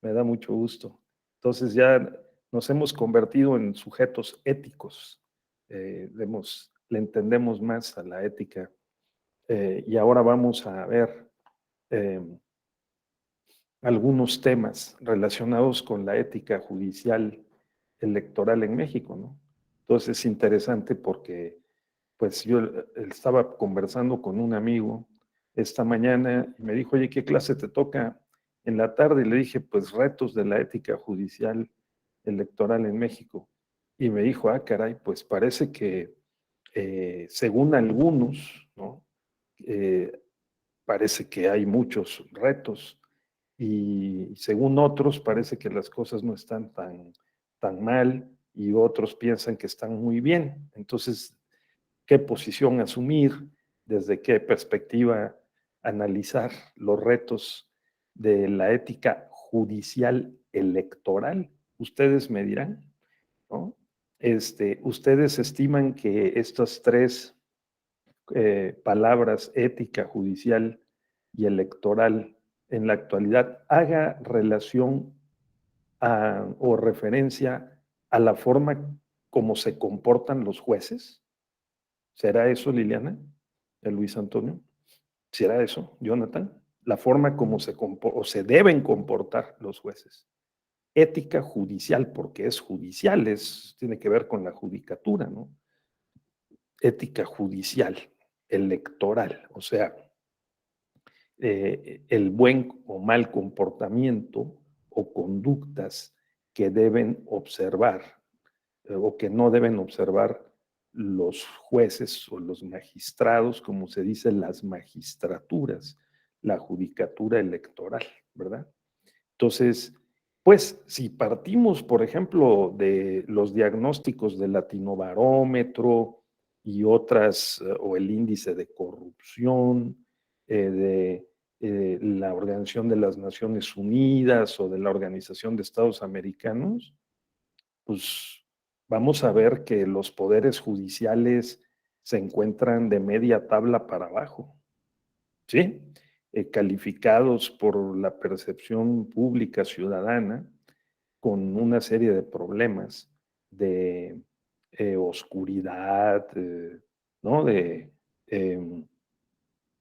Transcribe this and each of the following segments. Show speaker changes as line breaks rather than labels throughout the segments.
Me da mucho gusto. Entonces ya nos hemos convertido en sujetos éticos. Le entendemos más a la ética. Y ahora vamos a ver eh, algunos temas relacionados con la ética judicial electoral en México, ¿no? Entonces es interesante porque pues yo estaba conversando con un amigo esta mañana y me dijo, oye, ¿qué clase te toca en la tarde? Y le dije, pues retos de la ética judicial electoral en México. Y me dijo, ah, caray, pues parece que según algunos, ¿no? Eh, parece que hay muchos retos y según otros parece que las cosas no están tan mal y otros piensan que están muy bien. Entonces, ¿qué posición asumir? ¿Desde qué perspectiva analizar los retos de la ética judicial electoral? Ustedes me dirán, ¿no? ¿Ustedes estiman que estas tres palabras, ética, judicial y electoral, en la actualidad, haga relación o referencia a la forma como se comportan los jueces? ¿Será eso, Liliana? Luis Antonio? ¿Será eso, Jonathan? La forma como o se deben comportar los jueces. Ética judicial, porque es judicial, tiene que ver con la judicatura, ¿no? Ética judicial, electoral, o sea, el buen o mal comportamiento o conductas que deben observar o que no deben observar los jueces o los magistrados, como se dice, las magistraturas, la judicatura electoral, ¿verdad? Entonces, pues si partimos, por ejemplo, de los diagnósticos del Latinobarómetro y otras, o el índice de corrupción de la Organización de las Naciones Unidas o de la Organización de Estados Americanos, pues vamos a ver que los poderes judiciales se encuentran de media tabla para abajo, ¿sí? Calificados por la percepción pública ciudadana con una serie de problemas de oscuridad, ¿no? Em,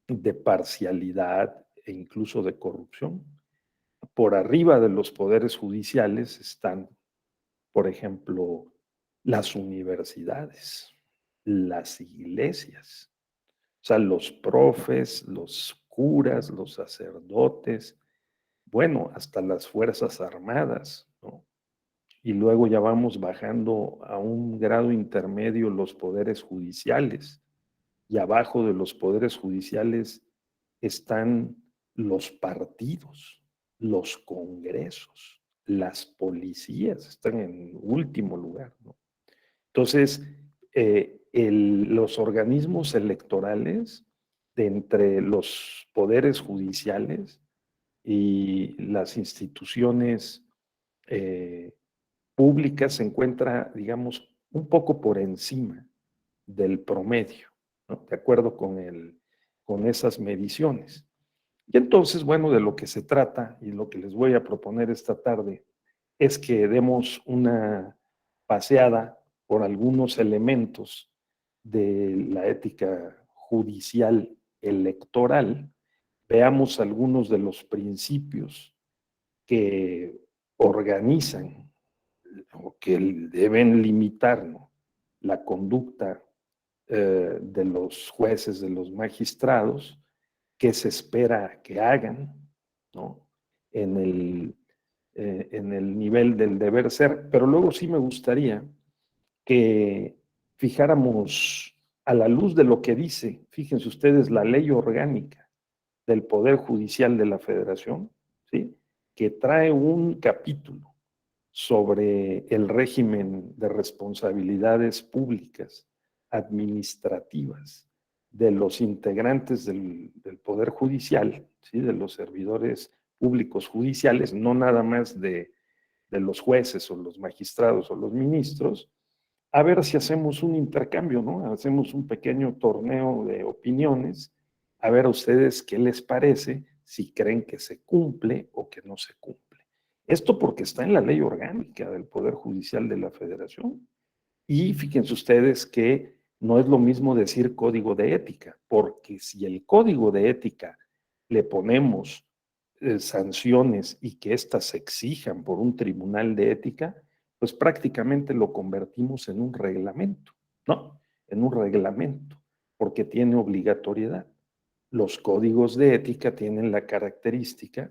de parcialidad e incluso de corrupción. Por arriba de los poderes judiciales están, por ejemplo, las universidades, las iglesias, o sea, los profes, los curas, los sacerdotes, bueno, hasta las Fuerzas Armadas, ¿no? Y luego ya vamos bajando a un grado intermedio los poderes judiciales. Y abajo de los poderes judiciales están los partidos, los congresos, las policías, están en último lugar, ¿no? Entonces, los organismos electorales de entre los poderes judiciales y las instituciones eh, públicas se encuentra, digamos, un poco por encima del promedio, ¿no? De acuerdo con esas mediciones. Y entonces, bueno, de lo que se trata y lo que les voy a proponer esta tarde es que demos una paseada por algunos elementos de la ética judicial electoral, veamos algunos de los principios que organizan o que deben limitar, ¿no?, la conducta de los jueces, de los magistrados, qué se espera que hagan, ¿no?, en en el nivel del deber ser. Pero luego sí me gustaría que fijáramos a la luz de lo que dice, fíjense ustedes, la ley orgánica del Poder Judicial de la Federación, ¿sí?, que trae un capítulo sobre el régimen de responsabilidades públicas administrativas de los integrantes del Poder Judicial, ¿sí?, de los servidores públicos judiciales, no nada más de los jueces o los magistrados o los ministros, a ver si hacemos un intercambio, ¿no? Hacemos un pequeño torneo de opiniones, a ver a ustedes qué les parece, si creen que se cumple o que no se cumple. Esto porque está en la ley orgánica del Poder Judicial de la Federación. Y fíjense ustedes que no es lo mismo decir código de ética, porque si el código de ética le ponemos sanciones y que éstas se exijan por un tribunal de ética, pues prácticamente lo convertimos en un reglamento, ¿no? En un reglamento, porque tiene obligatoriedad. Los códigos de ética tienen la característica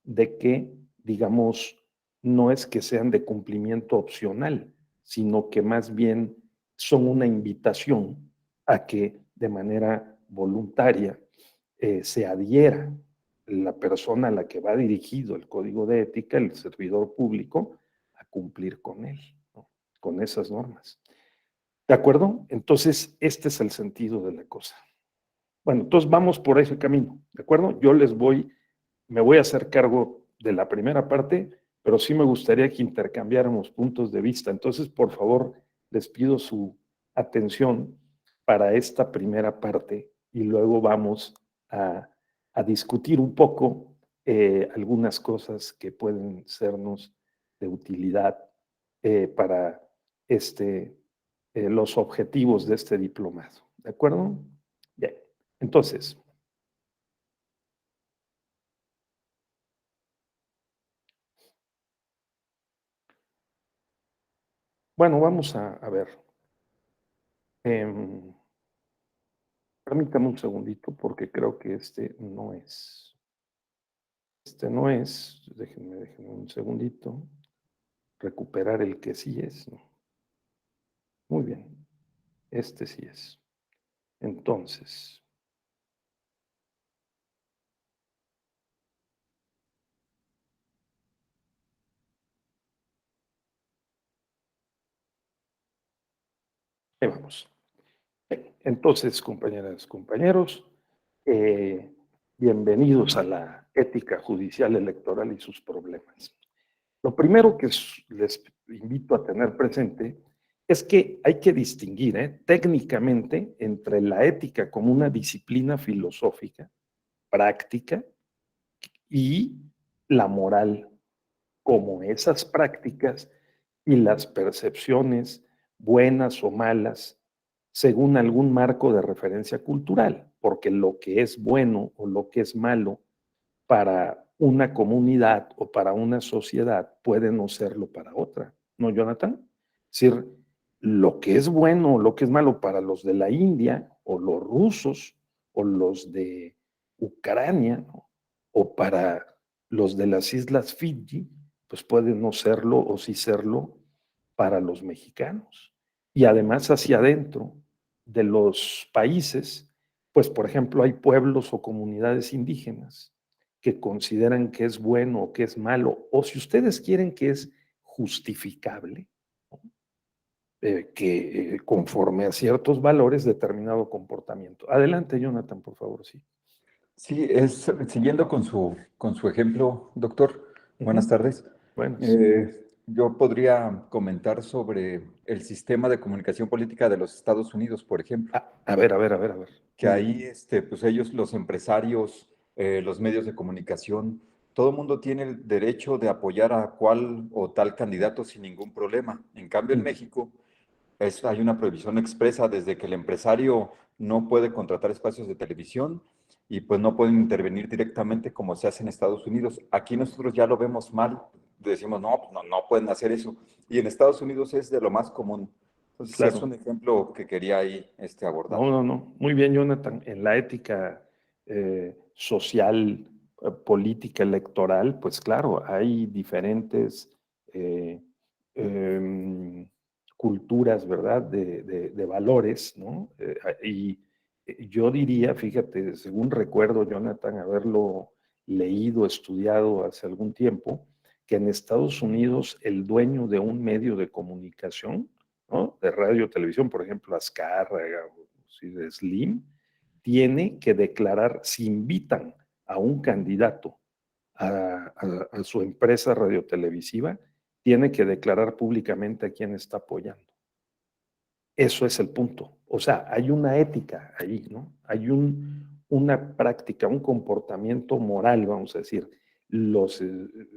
de que, digamos, no es que sean de cumplimiento opcional, sino que más bien son una invitación a que de manera voluntaria se adhiera la persona a la que va dirigido el código de ética, el servidor público, a cumplir con él, ¿no? Con esas normas. ¿De acuerdo? Entonces, este es el sentido de la cosa. Bueno, entonces vamos por ese camino, ¿de acuerdo? Me voy a hacer cargo de la primera parte, pero sí me gustaría que intercambiáramos puntos de vista. Entonces, por favor, les pido su atención para esta primera parte y luego vamos a, a discutir un poco algunas cosas que pueden sernos de utilidad para los objetivos de este diplomado. ¿De acuerdo? Bien. Entonces, bueno, vamos a ver. Em, Permítame un segundito porque creo que este no es. Este no es. Déjenme un segundito. Recuperar el que sí es, ¿no? Muy bien. Este sí es. Entonces, ahí vamos. Bien, entonces, compañeras, compañeros, eh, bienvenidos a la ética judicial electoral y sus problemas. Lo primero que les invito a tener presente es que hay que distinguir técnicamente entre la ética como una disciplina filosófica, práctica, y la moral como esas prácticas y las percepciones buenas o malas según algún marco de referencia cultural, porque lo que es bueno o lo que es malo para una comunidad o para una sociedad puede no serlo para otra, ¿no, Jonathan? Es decir, lo que es bueno o lo que es malo para los de la India o los rusos o los de Ucrania, ¿no? O para los de las Islas Fiji, pues puede no serlo o sí serlo para los mexicanos. Y además hacia adentro de los países, pues por ejemplo hay pueblos o comunidades indígenas que consideran que es bueno o que es malo, o si ustedes quieren que es justificable, ¿no? Que conforme a ciertos valores determinado comportamiento. Adelante, Jonathan, por favor, sí.
Sí, siguiendo con su ejemplo, doctor,
Uh
buenas
-huh.
tardes.
Buenas.
Yo podría comentar sobre el sistema de comunicación política de los Estados Unidos, por ejemplo,
A ver.
que
Muy bien.
ahí, pues ellos, los empresarios, los medios de comunicación, todo el mundo tiene el derecho de apoyar a cual o tal candidato sin ningún problema. En cambio, en
Uh -huh.
México hay una prohibición expresa desde que el empresario no puede contratar espacios de televisión y pues no pueden intervenir directamente como se hace en Estados Unidos. Aquí nosotros ya lo vemos mal, decimos, no, pues no pueden hacer eso. Y en Estados Unidos es de lo más común. Entonces es
Claro.
un ejemplo que quería ahí abordar.
No. Muy bien, Jonathan. En la ética social, política, electoral, pues claro, hay diferentes eh, em, culturas, ¿verdad? De valores, ¿no? Y yo diría, fíjate, según recuerdo, Jonathan, haberlo leído, estudiado hace algún tiempo, que en Estados Unidos el dueño de un medio de comunicación, ¿no? De radio o televisión, por ejemplo, Azcárraga o de Slim, tiene que declarar, si invitan a un candidato a su empresa radiotelevisiva, tiene que declarar públicamente a quién está apoyando. Eso es el punto. O sea, hay una ética ahí, ¿no? Hay una práctica, un comportamiento moral, vamos a decir. los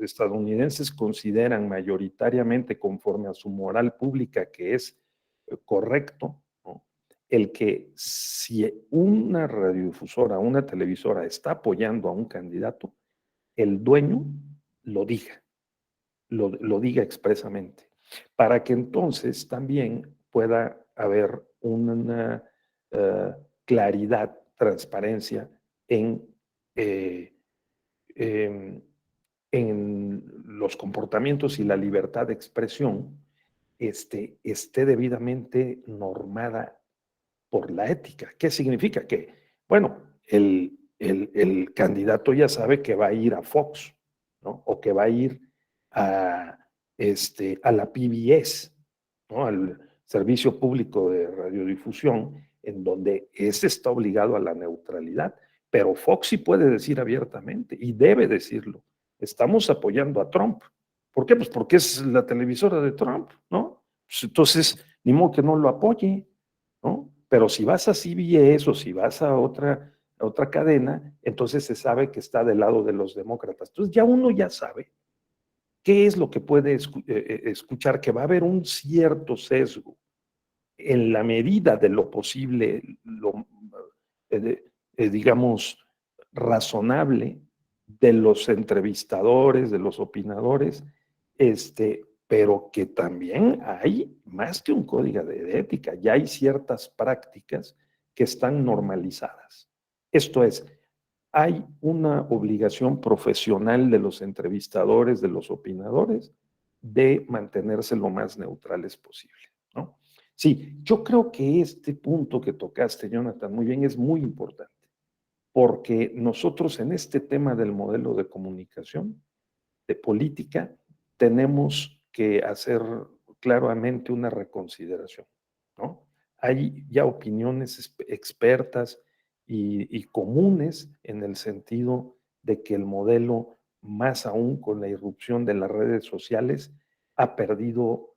estadounidenses consideran mayoritariamente, conforme a su moral pública, que es correcto, ¿no? El que si una radiodifusora, una televisora está apoyando a un candidato, el dueño lo diga, lo diga expresamente, para que entonces también pueda haber una claridad, transparencia en, eh, en, en los comportamientos y la libertad de expresión esté debidamente normada por la ética. ¿Qué significa? Que, bueno, el candidato ya sabe que va a ir a Fox, ¿no? O que va a ir a, a la PBS, ¿no? Al Servicio Público de Radiodifusión, en donde ese está obligado a la neutralidad. Pero Fox sí puede decir abiertamente, y debe decirlo, estamos apoyando a Trump. ¿Por qué? Pues porque es la televisora de Trump, ¿no? Pues entonces, ni modo que no lo apoye, ¿no? Pero si vas a CBS o si vas a otra cadena, entonces se sabe que está del lado de los demócratas. Entonces ya uno ya sabe qué es lo que puede escuchar, que va a haber un cierto sesgo en la medida de lo posible, digamos, razonable de los entrevistadores, de los opinadores, pero que también hay más que un código de ética, ya hay ciertas prácticas que están normalizadas. Esto es, hay una obligación profesional de los entrevistadores, de los opinadores, de mantenerse lo más neutrales posible, ¿no? Sí, yo creo que este punto que tocaste, Jonathan, muy bien, es muy importante, porque nosotros en este tema del modelo de comunicación, de política, tenemos que hacer claramente una reconsideración, ¿no? Hay ya opiniones expertas y comunes en el sentido de que el modelo, más aún con la irrupción de las redes sociales, ha perdido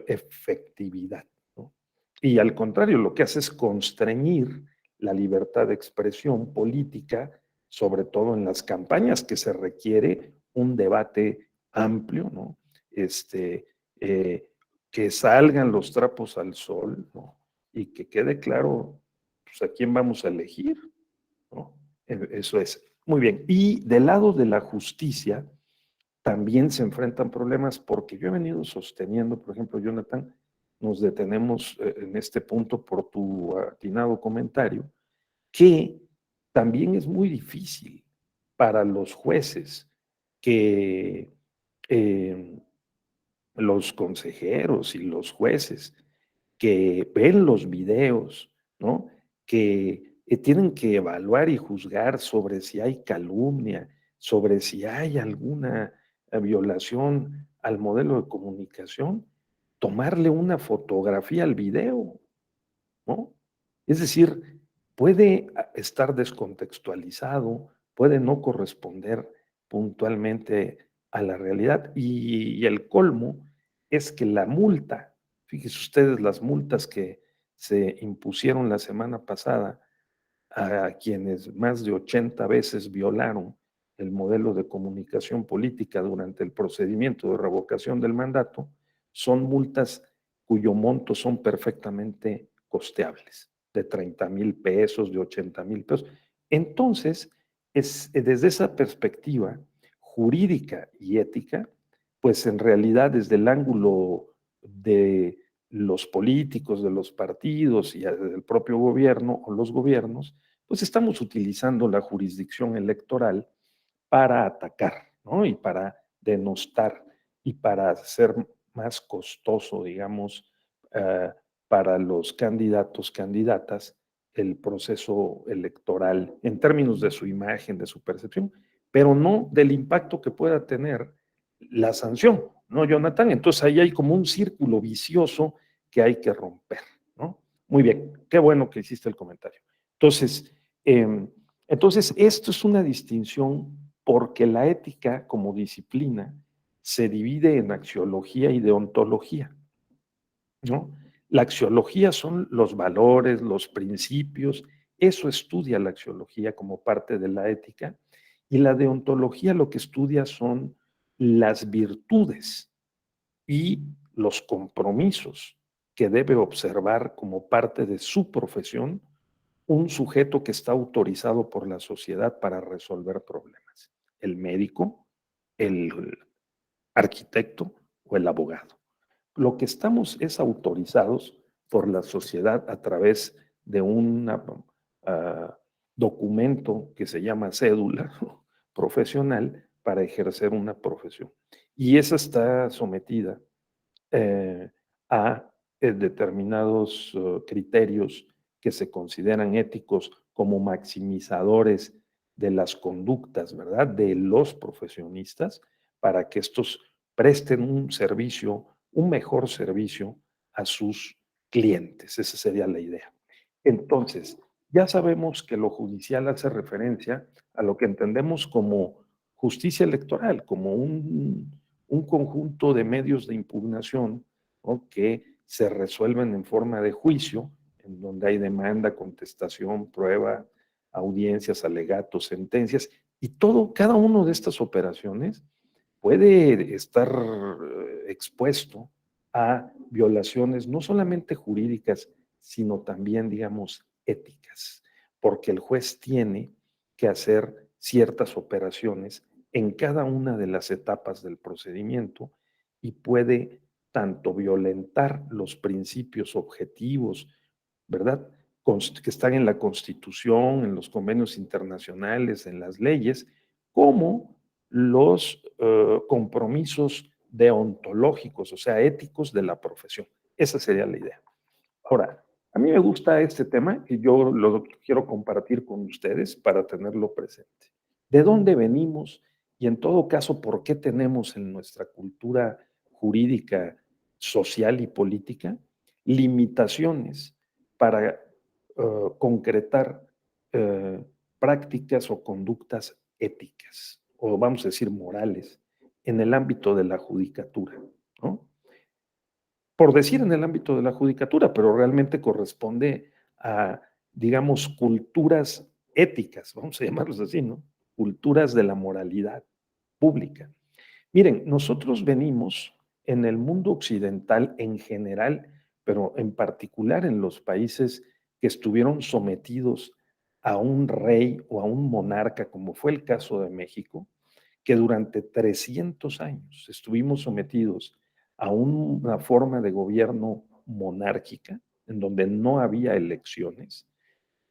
efectividad, ¿no? Y al contrario, lo que hace es constreñir la libertad de expresión política, sobre todo en las campañas, que se requiere un debate amplio, ¿no? Este, eh, que salgan los trapos al sol, ¿no? Y que quede claro, pues, a quién vamos a elegir, ¿no? Eso es. Muy bien. Y del lado de la justicia, también se enfrentan problemas porque yo he venido sosteniendo, por ejemplo, Jonathan, nos detenemos en este punto por tu atinado comentario, que también es muy difícil para los jueces que eh, los consejeros y los jueces que ven los videos, ¿no? Que tienen que evaluar y juzgar sobre si hay calumnia, sobre si hay alguna violación al modelo de comunicación, tomarle una fotografía al video, ¿no? Es decir, puede estar descontextualizado, puede no corresponder puntualmente a la realidad y el colmo es que la multa, fíjense ustedes las multas que se impusieron la semana pasada a quienes más de 80 veces violaron el modelo de comunicación política durante el procedimiento de revocación del mandato, son multas cuyo monto son perfectamente costeables, de 30,000 pesos, de 80,000 pesos. Entonces, desde esa perspectiva jurídica y ética, pues en realidad desde el ángulo de los políticos, de los partidos y del propio gobierno o los gobiernos, pues estamos utilizando la jurisdicción electoral para atacar, ¿no? Y para denostar y para hacer más costoso, digamos, uh, para los candidatos, candidatas, el proceso electoral en términos de su imagen, de su percepción, pero no del impacto que pueda tener la sanción, ¿no, Jonathan? Entonces ahí hay como un círculo vicioso que hay que romper, ¿no? Muy bien, qué bueno que hiciste el comentario. Entonces, esto es una distinción porque la ética como disciplina se divide en axiología y deontología, ¿no? La axiología son los valores, los principios, eso estudia la axiología como parte de la ética, Y la deontología lo que estudia son las virtudes y los compromisos que debe observar como parte de su profesión un sujeto que está autorizado por la sociedad para resolver problemas. El médico, el arquitecto o el abogado. Lo que estamos es autorizados por la sociedad a través de un documento que se llama cédula profesional para ejercer una profesión. Y esa está sometida eh, a determinados criterios que se consideran éticos como maximizadores de las conductas, ¿verdad? De los profesionistas para que estos presten un servicio, un mejor servicio a sus clientes. Esa sería la idea. Entonces, ya sabemos que lo judicial hace referencia a lo que entendemos como justicia electoral, como un conjunto de medios de impugnación, ¿no?, que se resuelven en forma de juicio, en donde hay demanda, contestación, prueba, audiencias, alegatos, sentencias, y cada una de estas operaciones puede estar expuesto a violaciones no solamente jurídicas, sino también, digamos, éticas, porque el juez tiene que hacer ciertas operaciones en cada una de las etapas del procedimiento y puede tanto violentar los principios objetivos, ¿verdad?, que están en la Constitución, en los convenios internacionales, en las leyes, como los compromisos deontológicos, o sea, éticos de la profesión. Esa sería la idea. Ahora, a mí me gusta este tema y yo lo quiero compartir con ustedes para tenerlo presente. ¿De dónde venimos? Y en todo caso, ¿por qué tenemos en nuestra cultura jurídica, social y política limitaciones para concretar eh, prácticas o conductas éticas, o vamos a decir morales, en el ámbito de la judicatura, ¿no? Por decir en el ámbito de la judicatura, pero realmente corresponde a, digamos, culturas éticas, vamos a llamarlos así, ¿no? Culturas de la moralidad pública. Miren, nosotros venimos en el mundo occidental en general, pero en particular en los países que estuvieron sometidos a un rey o a un monarca, como fue el caso de México, que durante 300 años estuvimos sometidos a una forma de gobierno monárquica, en donde no había elecciones,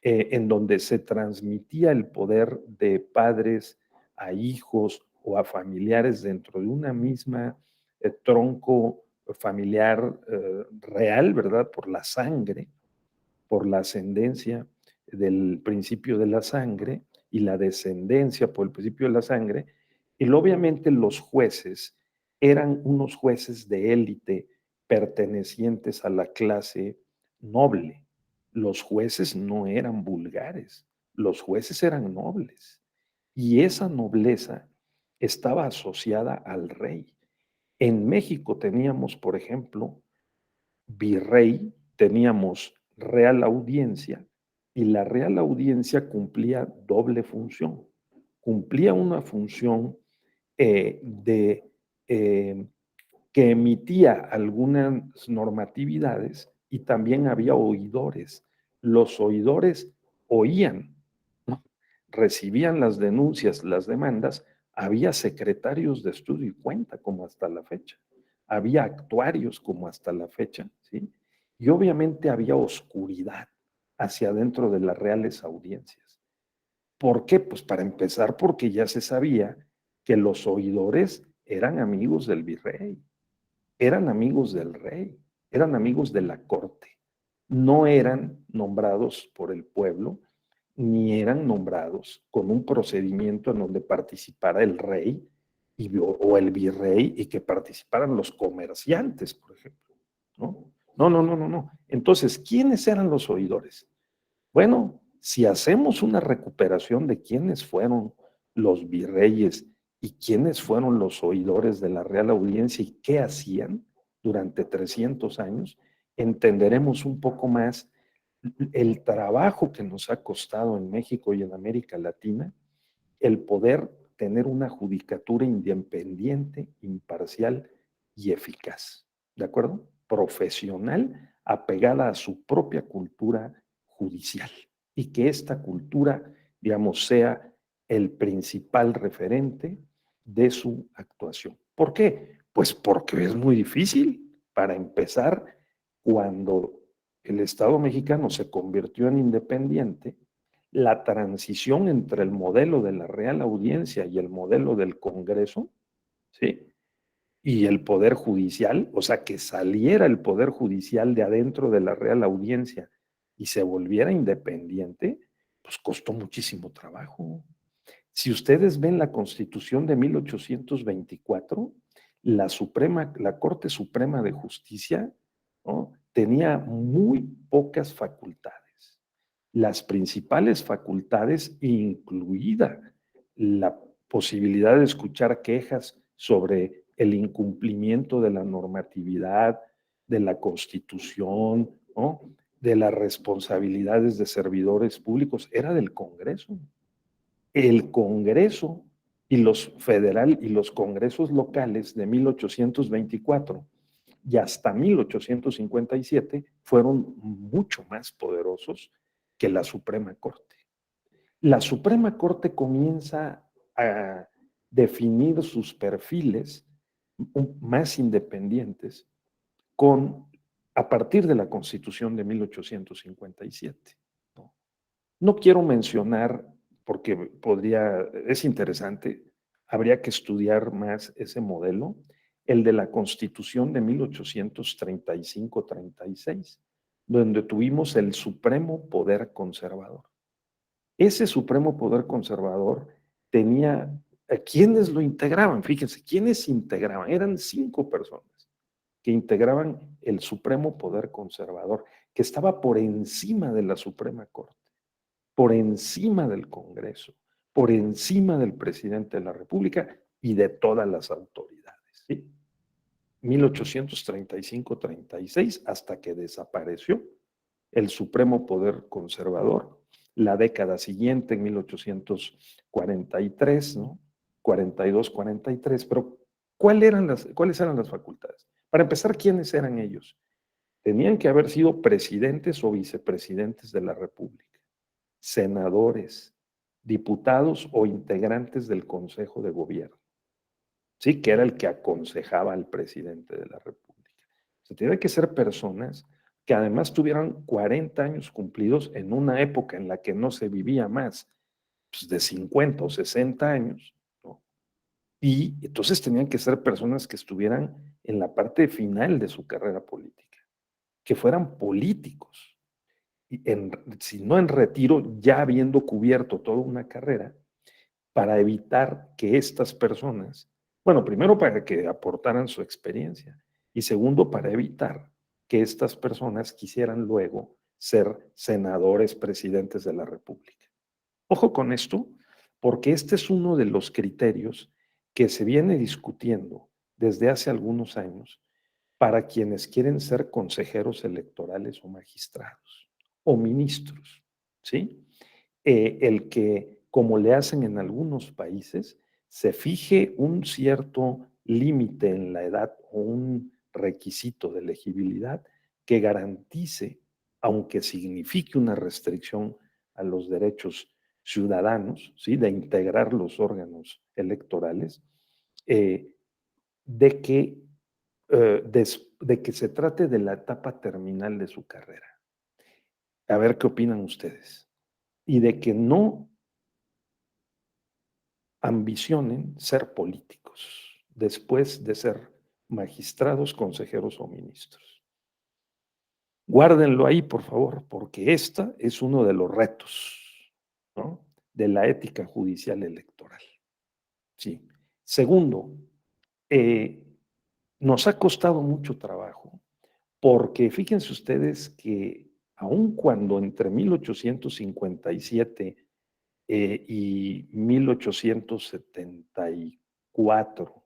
en donde se transmitía el poder de padres a hijos o a familiares dentro de una misma tronco familiar real, ¿verdad? Por la sangre, por la ascendencia del principio de la sangre y la descendencia por el principio de la sangre. Y obviamente los jueces eran unos jueces de élite pertenecientes a la clase noble. Los jueces no eran vulgares, los jueces eran nobles. Y esa nobleza estaba asociada al rey. En México teníamos, por ejemplo, virrey, teníamos real audiencia y la real audiencia cumplía doble función. Cumplía una función de que emitía algunas normatividades y también había oidores. Los oidores oían, ¿no?, recibían las denuncias, las demandas, había secretarios de estudio y cuenta como hasta la fecha, había actuarios como hasta la fecha, ¿sí? Y obviamente había oscuridad hacia adentro de las reales audiencias. ¿Por qué? Pues para empezar, porque ya se sabía que los oidores eran amigos del virrey, eran amigos del rey, eran amigos de la corte. No eran nombrados por el pueblo, ni eran nombrados con un procedimiento en donde participara el rey o el virrey y que participaran los comerciantes, por ejemplo. ¿No? No, no, no, no, no. Entonces, ¿quiénes eran los oidores? Bueno, si hacemos una recuperación de quiénes fueron los virreyes y quiénes fueron los oidores de la Real Audiencia y qué hacían durante 300 años, entenderemos un poco más el trabajo que nos ha costado en México y en América Latina el poder tener una judicatura independiente, imparcial y eficaz, ¿de acuerdo? Profesional, apegada a su propia cultura judicial y que esta cultura, digamos, sea el principal referente de su actuación. ¿Por qué? Pues porque es muy difícil. Para empezar, cuando el Estado mexicano se convirtió en independiente, la transición entre el modelo de la Real Audiencia y el modelo del Congreso, ¿sí? Y el Poder Judicial, o sea, que saliera el Poder Judicial de adentro de la Real Audiencia y se volviera independiente, pues costó muchísimo trabajo. Si ustedes ven la Constitución de 1824, la Corte Suprema de Justicia, ¿no?, tenía muy pocas facultades. Las principales facultades, incluida la posibilidad de escuchar quejas sobre el incumplimiento de la normatividad, de la Constitución, ¿no?, de las responsabilidades de servidores públicos, era del Congreso. El Congreso y los congresos locales de 1824 y hasta 1857 fueron mucho más poderosos que la Suprema Corte. La Suprema Corte comienza a definir sus perfiles más independientes a partir de la Constitución de 1857. ¿No? No quiero mencionar, porque es interesante, habría que estudiar más ese modelo, el de la Constitución de 1835-36, donde tuvimos el supremo poder conservador. Ese supremo poder conservador tenía, ¿quiénes lo integraban? Fíjense, ¿quiénes integraban? Eran 5 personas que integraban el supremo poder conservador, que estaba por encima de la Suprema Corte, por encima del Congreso, por encima del presidente de la República y de todas las autoridades. ¿Sí? 1835-36, hasta que desapareció el supremo poder conservador. La década siguiente, en 1843, ¿no? 42, 43, pero ¿cuáles eran las facultades? Para empezar, ¿quiénes eran ellos? Tenían que haber sido presidentes o vicepresidentes de la República, senadores, diputados o integrantes del Consejo de Gobierno, ¿sí? Que era el que aconsejaba al presidente de la República. O sea, tiene que ser personas que además tuvieran 40 años cumplidos en una época en la que no se vivía más, pues, de 50 o 60 años, ¿no? Y entonces tenían que ser personas que estuvieran en la parte final de su carrera política, que fueran políticos, y si no en retiro, ya habiendo cubierto toda una carrera, para evitar que estas personas, bueno, primero para que aportaran su experiencia y segundo para evitar que estas personas quisieran luego ser senadores, presidentes de la República. Ojo con esto, porque este es uno de los criterios que se viene discutiendo desde hace algunos años para quienes quieren ser consejeros electorales o magistrados o ministros, ¿sí? El que, como le hacen en algunos países, se fije un cierto límite en la edad o un requisito de elegibilidad que garantice, aunque signifique una restricción a los derechos ciudadanos, ¿sí?, de integrar los órganos electorales, eh, de que de que se trate de la etapa terminal de su carrera. A ver qué opinan ustedes. Y de que no ambicionen ser políticos después de ser magistrados, consejeros o ministros. Guárdenlo ahí, por favor, porque esta es uno de los retos, ¿no?, de la ética judicial electoral. Sí. Segundo, eh, nos ha costado mucho trabajo porque fíjense ustedes que aun cuando entre 1857 y 1874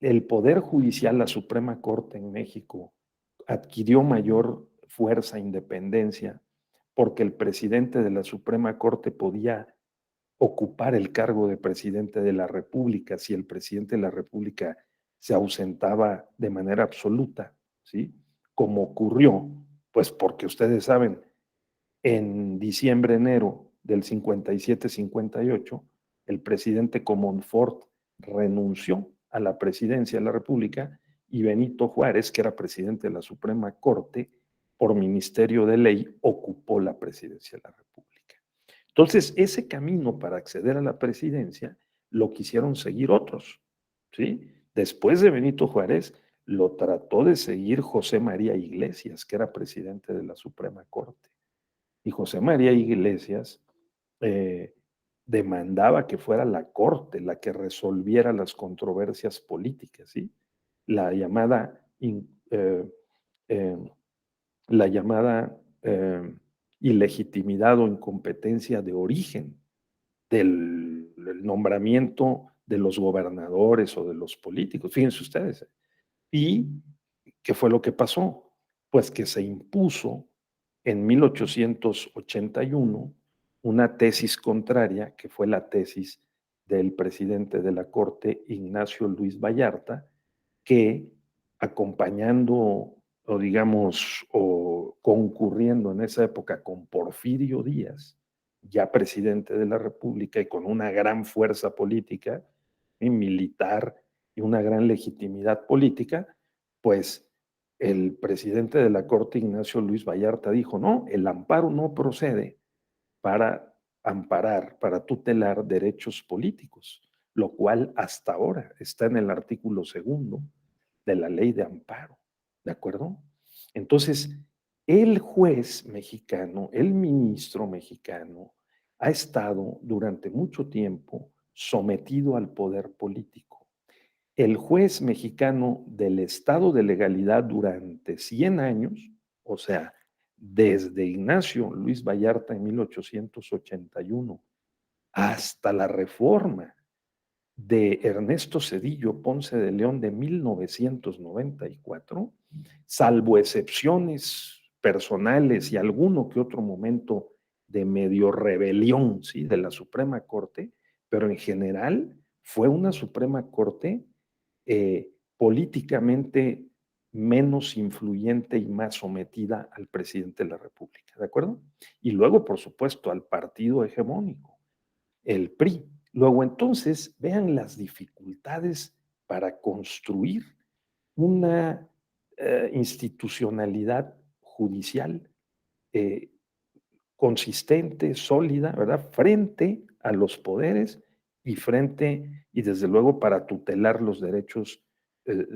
el Poder Judicial, la Suprema Corte en México, adquirió mayor fuerza e independencia porque el presidente de la Suprema Corte podía ocupar el cargo de presidente de la República si el presidente de la República se ausentaba de manera absoluta, ¿sí? Como ocurrió, pues porque ustedes saben, en diciembre, enero del 57-58, el presidente Comonfort renunció a la presidencia de la República y Benito Juárez, que era presidente de la Suprema Corte, por ministerio de ley, ocupó la presidencia de la República. Entonces, ese camino para acceder a la presidencia lo quisieron seguir otros, ¿sí? Después de Benito Juárez, lo trató de seguir José María Iglesias, que era presidente de la Suprema Corte. Y José María Iglesias eh, demandaba que fuera la Corte la que resolviera las controversias políticas, ¿sí? La llamada, eh, la llamada ilegitimidad o incompetencia de origen del nombramiento de los gobernadores o de los políticos. Fíjense ustedes. ¿Y qué fue lo que pasó? Pues que se impuso en 1881 una tesis contraria, que fue la tesis del presidente de la Corte, Ignacio Luis Vallarta, que acompañando o digamos, o concurriendo en esa época con Porfirio Díaz, ya presidente de la República y con una gran fuerza política y militar y una gran legitimidad política, pues el presidente de la Corte, Ignacio Luis Vallarta, dijo, no, el amparo no procede para amparar, para tutelar derechos políticos, lo cual hasta ahora está en el artículo 2 de la ley de amparo, ¿de acuerdo? Entonces, el juez mexicano, el ministro mexicano, ha estado durante mucho tiempo sometido al poder político. El juez mexicano del estado de legalidad durante 100 años, o sea, desde Ignacio Luis Vallarta en 1881 hasta la reforma de Ernesto Zedillo Ponce de León de 1994, salvo excepciones personales y alguno que otro momento de medio rebelión, ¿sí? De la Suprema Corte, pero en general fue una Suprema Corte políticamente menos influyente y más sometida al presidente de la República, ¿de acuerdo? Y luego, por supuesto, al partido hegemónico, el PRI. Luego, entonces, vean las dificultades para construir una institucionalidad judicial eh, consistente, sólida, ¿verdad? Frente a los poderes y frente, y desde luego para tutelar los derechos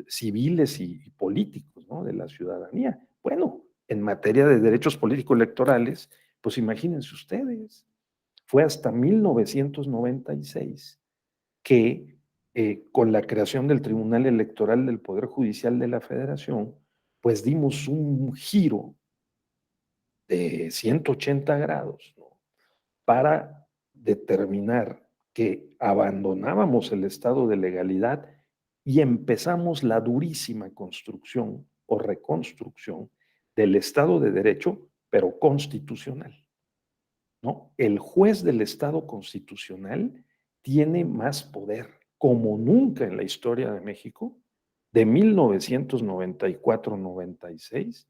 civiles y políticos, ¿no? De la ciudadanía. Bueno, en materia de derechos políticos electorales, pues imagínense ustedes, fue hasta 1996 que con la creación del Tribunal Electoral del Poder Judicial de la Federación, pues dimos un giro de 180 grados, ¿no? Para determinar que abandonábamos el estado de legalidad y empezamos la durísima construcción o reconstrucción del Estado de Derecho, pero constitucional, ¿no? El juez del Estado constitucional tiene más poder, como nunca en la historia de México, de 1994-96,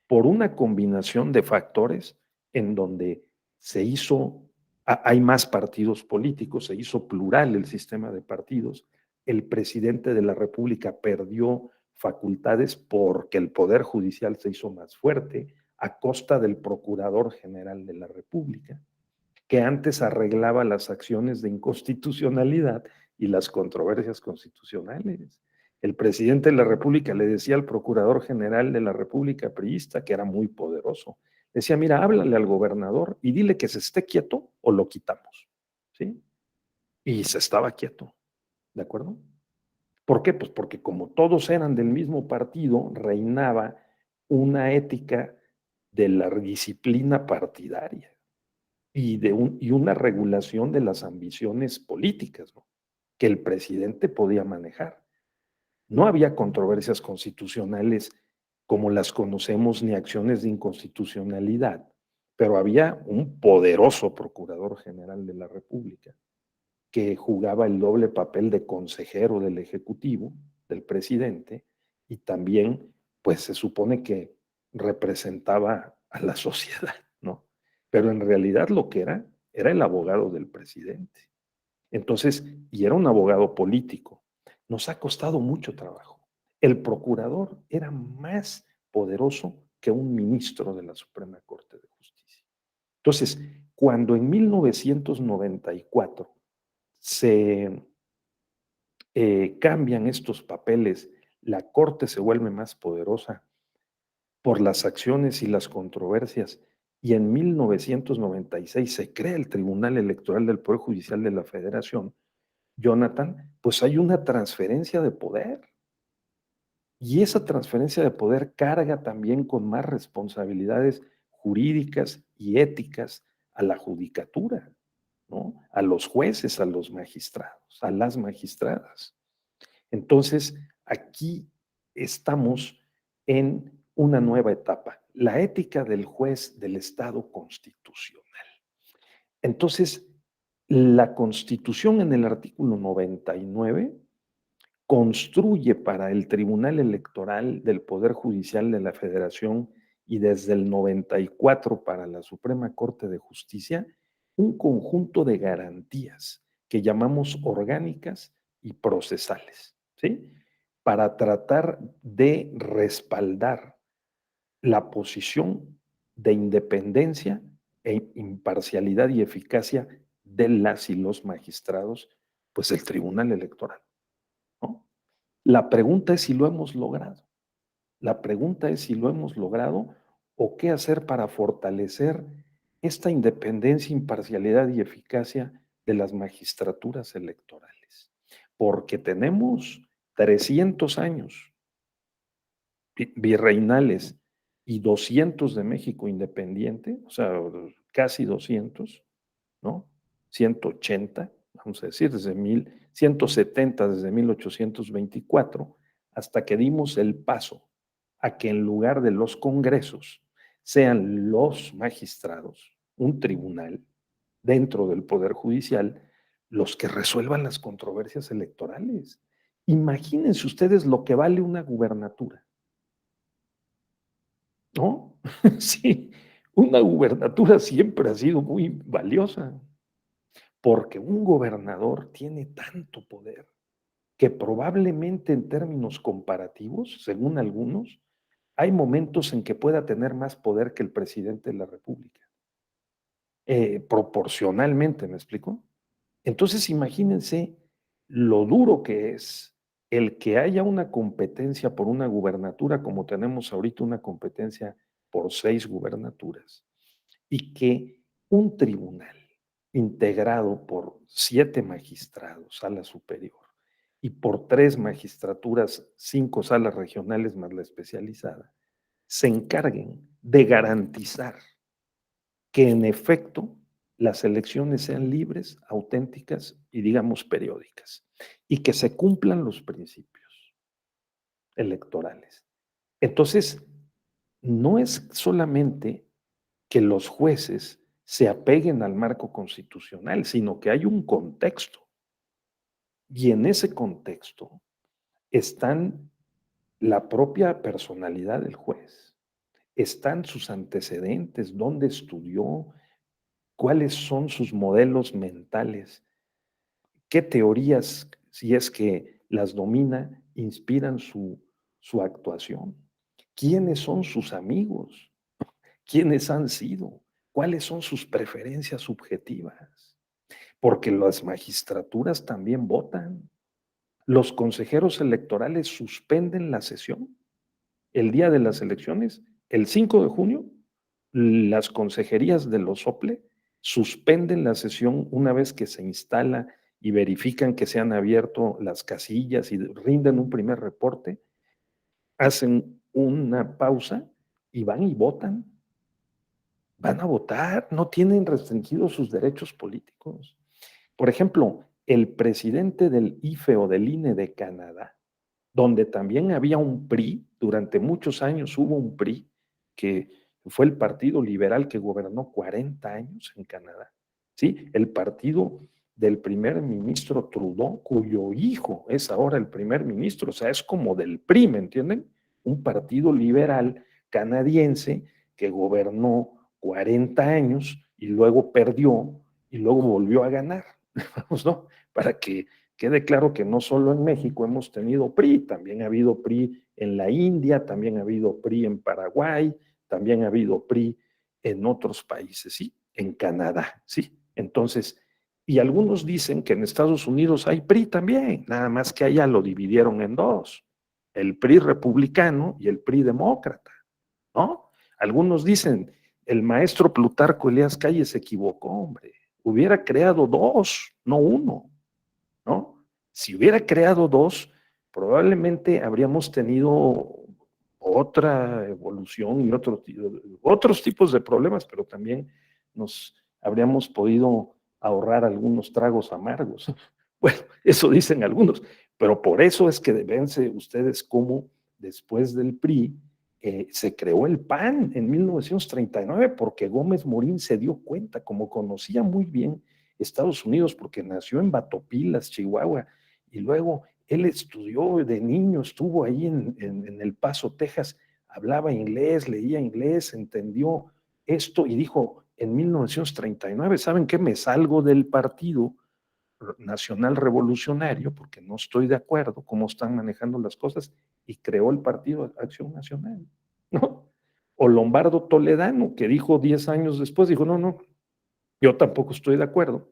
por una combinación de factores en donde se hizo, hay más partidos políticos, se hizo plural el sistema de partidos, el presidente de la República perdió facultades porque el Poder Judicial se hizo más fuerte a costa del Procurador General de la República, que antes arreglaba las acciones de inconstitucionalidad y las controversias constitucionales. El presidente de la República le decía al Procurador General de la República priista, que era muy poderoso, decía, mira, háblale al gobernador y dile que se esté quieto o lo quitamos, ¿sí? Y se estaba quieto, ¿de acuerdo? ¿Por qué? Pues porque como todos eran del mismo partido, reinaba una ética de la disciplina partidaria y una regulación de las ambiciones políticas, ¿no? Que el presidente podía manejar. No había controversias constitucionales como las conocemos ni acciones de inconstitucionalidad, pero había un poderoso procurador general de la República que jugaba el doble papel de consejero del Ejecutivo, del presidente, y también, pues se supone que representaba a la sociedad, ¿no? Pero en realidad lo que era el abogado del presidente. Entonces, y era un abogado político. Nos ha costado mucho trabajo. El procurador era más poderoso que un ministro de la Suprema Corte de Justicia. Entonces, cuando en 1994 se cambian estos papeles, la Corte se vuelve más poderosa por las acciones y las controversias, y en 1996 se crea el Tribunal Electoral del Poder Judicial de la Federación, Jonathan, pues hay una transferencia de poder. Y esa transferencia de poder carga también con más responsabilidades jurídicas y éticas a la judicatura, ¿no? A los jueces, a los magistrados, a las magistradas. Entonces, aquí estamos en una nueva etapa, la ética del juez del Estado constitucional. Entonces, la Constitución en el artículo 99 construye para el Tribunal Electoral del Poder Judicial de la Federación y desde el 94 para la Suprema Corte de Justicia un conjunto de garantías que llamamos orgánicas y procesales, ¿sí? Para tratar de respaldar la posición de independencia e imparcialidad y eficacia de las y los magistrados, pues el Tribunal Electoral, ¿no? La pregunta es si lo hemos logrado. La pregunta es si lo hemos logrado o qué hacer para fortalecer esta independencia, imparcialidad y eficacia de las magistraturas electorales. Porque tenemos 300 años virreinales y 200 de México independiente, o sea, casi 200, ¿no? 180, vamos a decir, desde 170, desde 1824, hasta que dimos el paso a que en lugar de los congresos sean los magistrados, un tribunal dentro del Poder Judicial, los que resuelvan las controversias electorales. Imagínense ustedes lo que vale una gubernatura, ¿no? Sí, una gubernatura siempre ha sido muy valiosa, porque un gobernador tiene tanto poder que probablemente en términos comparativos, según algunos, hay momentos en que pueda tener más poder que el presidente de la República. Proporcionalmente, ¿me explico? Entonces, imagínense lo duro que es el que haya una competencia por una gubernatura, como tenemos ahorita una competencia por 6 gubernaturas, y que un tribunal integrado por 7 magistrados, sala superior, y por 3 magistraturas, 5 salas regionales más la especializada, se encarguen de garantizar que en efecto las elecciones sean libres, auténticas y digamos periódicas, y que se cumplan los principios electorales. Entonces, no es solamente que los jueces se apeguen al marco constitucional, sino que hay un contexto. Y en ese contexto están la propia personalidad del juez, están sus antecedentes, dónde estudió, cuáles son sus modelos mentales, qué teorías, si es que las domina, inspiran su actuación, quiénes son sus amigos, quiénes han sido, cuáles son sus preferencias subjetivas, porque las magistraturas también votan. Los consejeros electorales suspenden la sesión el día de las elecciones, el 5 de junio, las consejerías de los OPLE suspenden la sesión una vez que se instala y verifican que se han abierto las casillas y rinden un primer reporte, hacen una pausa y van y votan. Van a votar, no tienen restringidos sus derechos políticos. Por ejemplo, el presidente del IFE o del INE de Canadá, donde también había un PRI, durante muchos años hubo un PRI que fue el Partido Liberal que gobernó 40 años en Canadá. ¿Sí? El partido del primer ministro Trudeau, cuyo hijo es ahora el primer ministro, o sea, es como del PRI, ¿me entienden? Un partido liberal canadiense que gobernó 40 años y luego perdió y luego volvió a ganar, vamos, ¿no? Para que quede claro que no solo en México hemos tenido PRI, también ha habido PRI en la India, también ha habido PRI en Paraguay, también ha habido PRI en otros países, ¿sí? En Canadá, ¿sí? Entonces, y algunos dicen que en Estados Unidos hay PRI también, nada más que allá lo dividieron en dos, el PRI republicano y el PRI demócrata, ¿no? Algunos dicen, el maestro Plutarco Elías Calles se equivocó, hombre, hubiera creado dos, no uno, ¿no? Si hubiera creado dos, probablemente habríamos tenido otra evolución y otros tipos de problemas, pero también nos habríamos podido ahorrar algunos tragos amargos. Bueno, eso dicen algunos, pero por eso es que dense ustedes cómo después del PRI se creó el PAN en 1939, porque Gómez Morín se dio cuenta, como conocía muy bien Estados Unidos, porque nació en Batopilas, Chihuahua, y luego él estudió de niño, estuvo ahí en El Paso, Texas, hablaba inglés, leía inglés, entendió esto y dijo en 1939, ¿saben qué? Me salgo del Partido Nacional Revolucionario porque no estoy de acuerdo cómo están manejando las cosas y creó el Partido Acción Nacional, ¿no? O Lombardo Toledano, que dijo 10 años después, dijo, no, no, yo tampoco estoy de acuerdo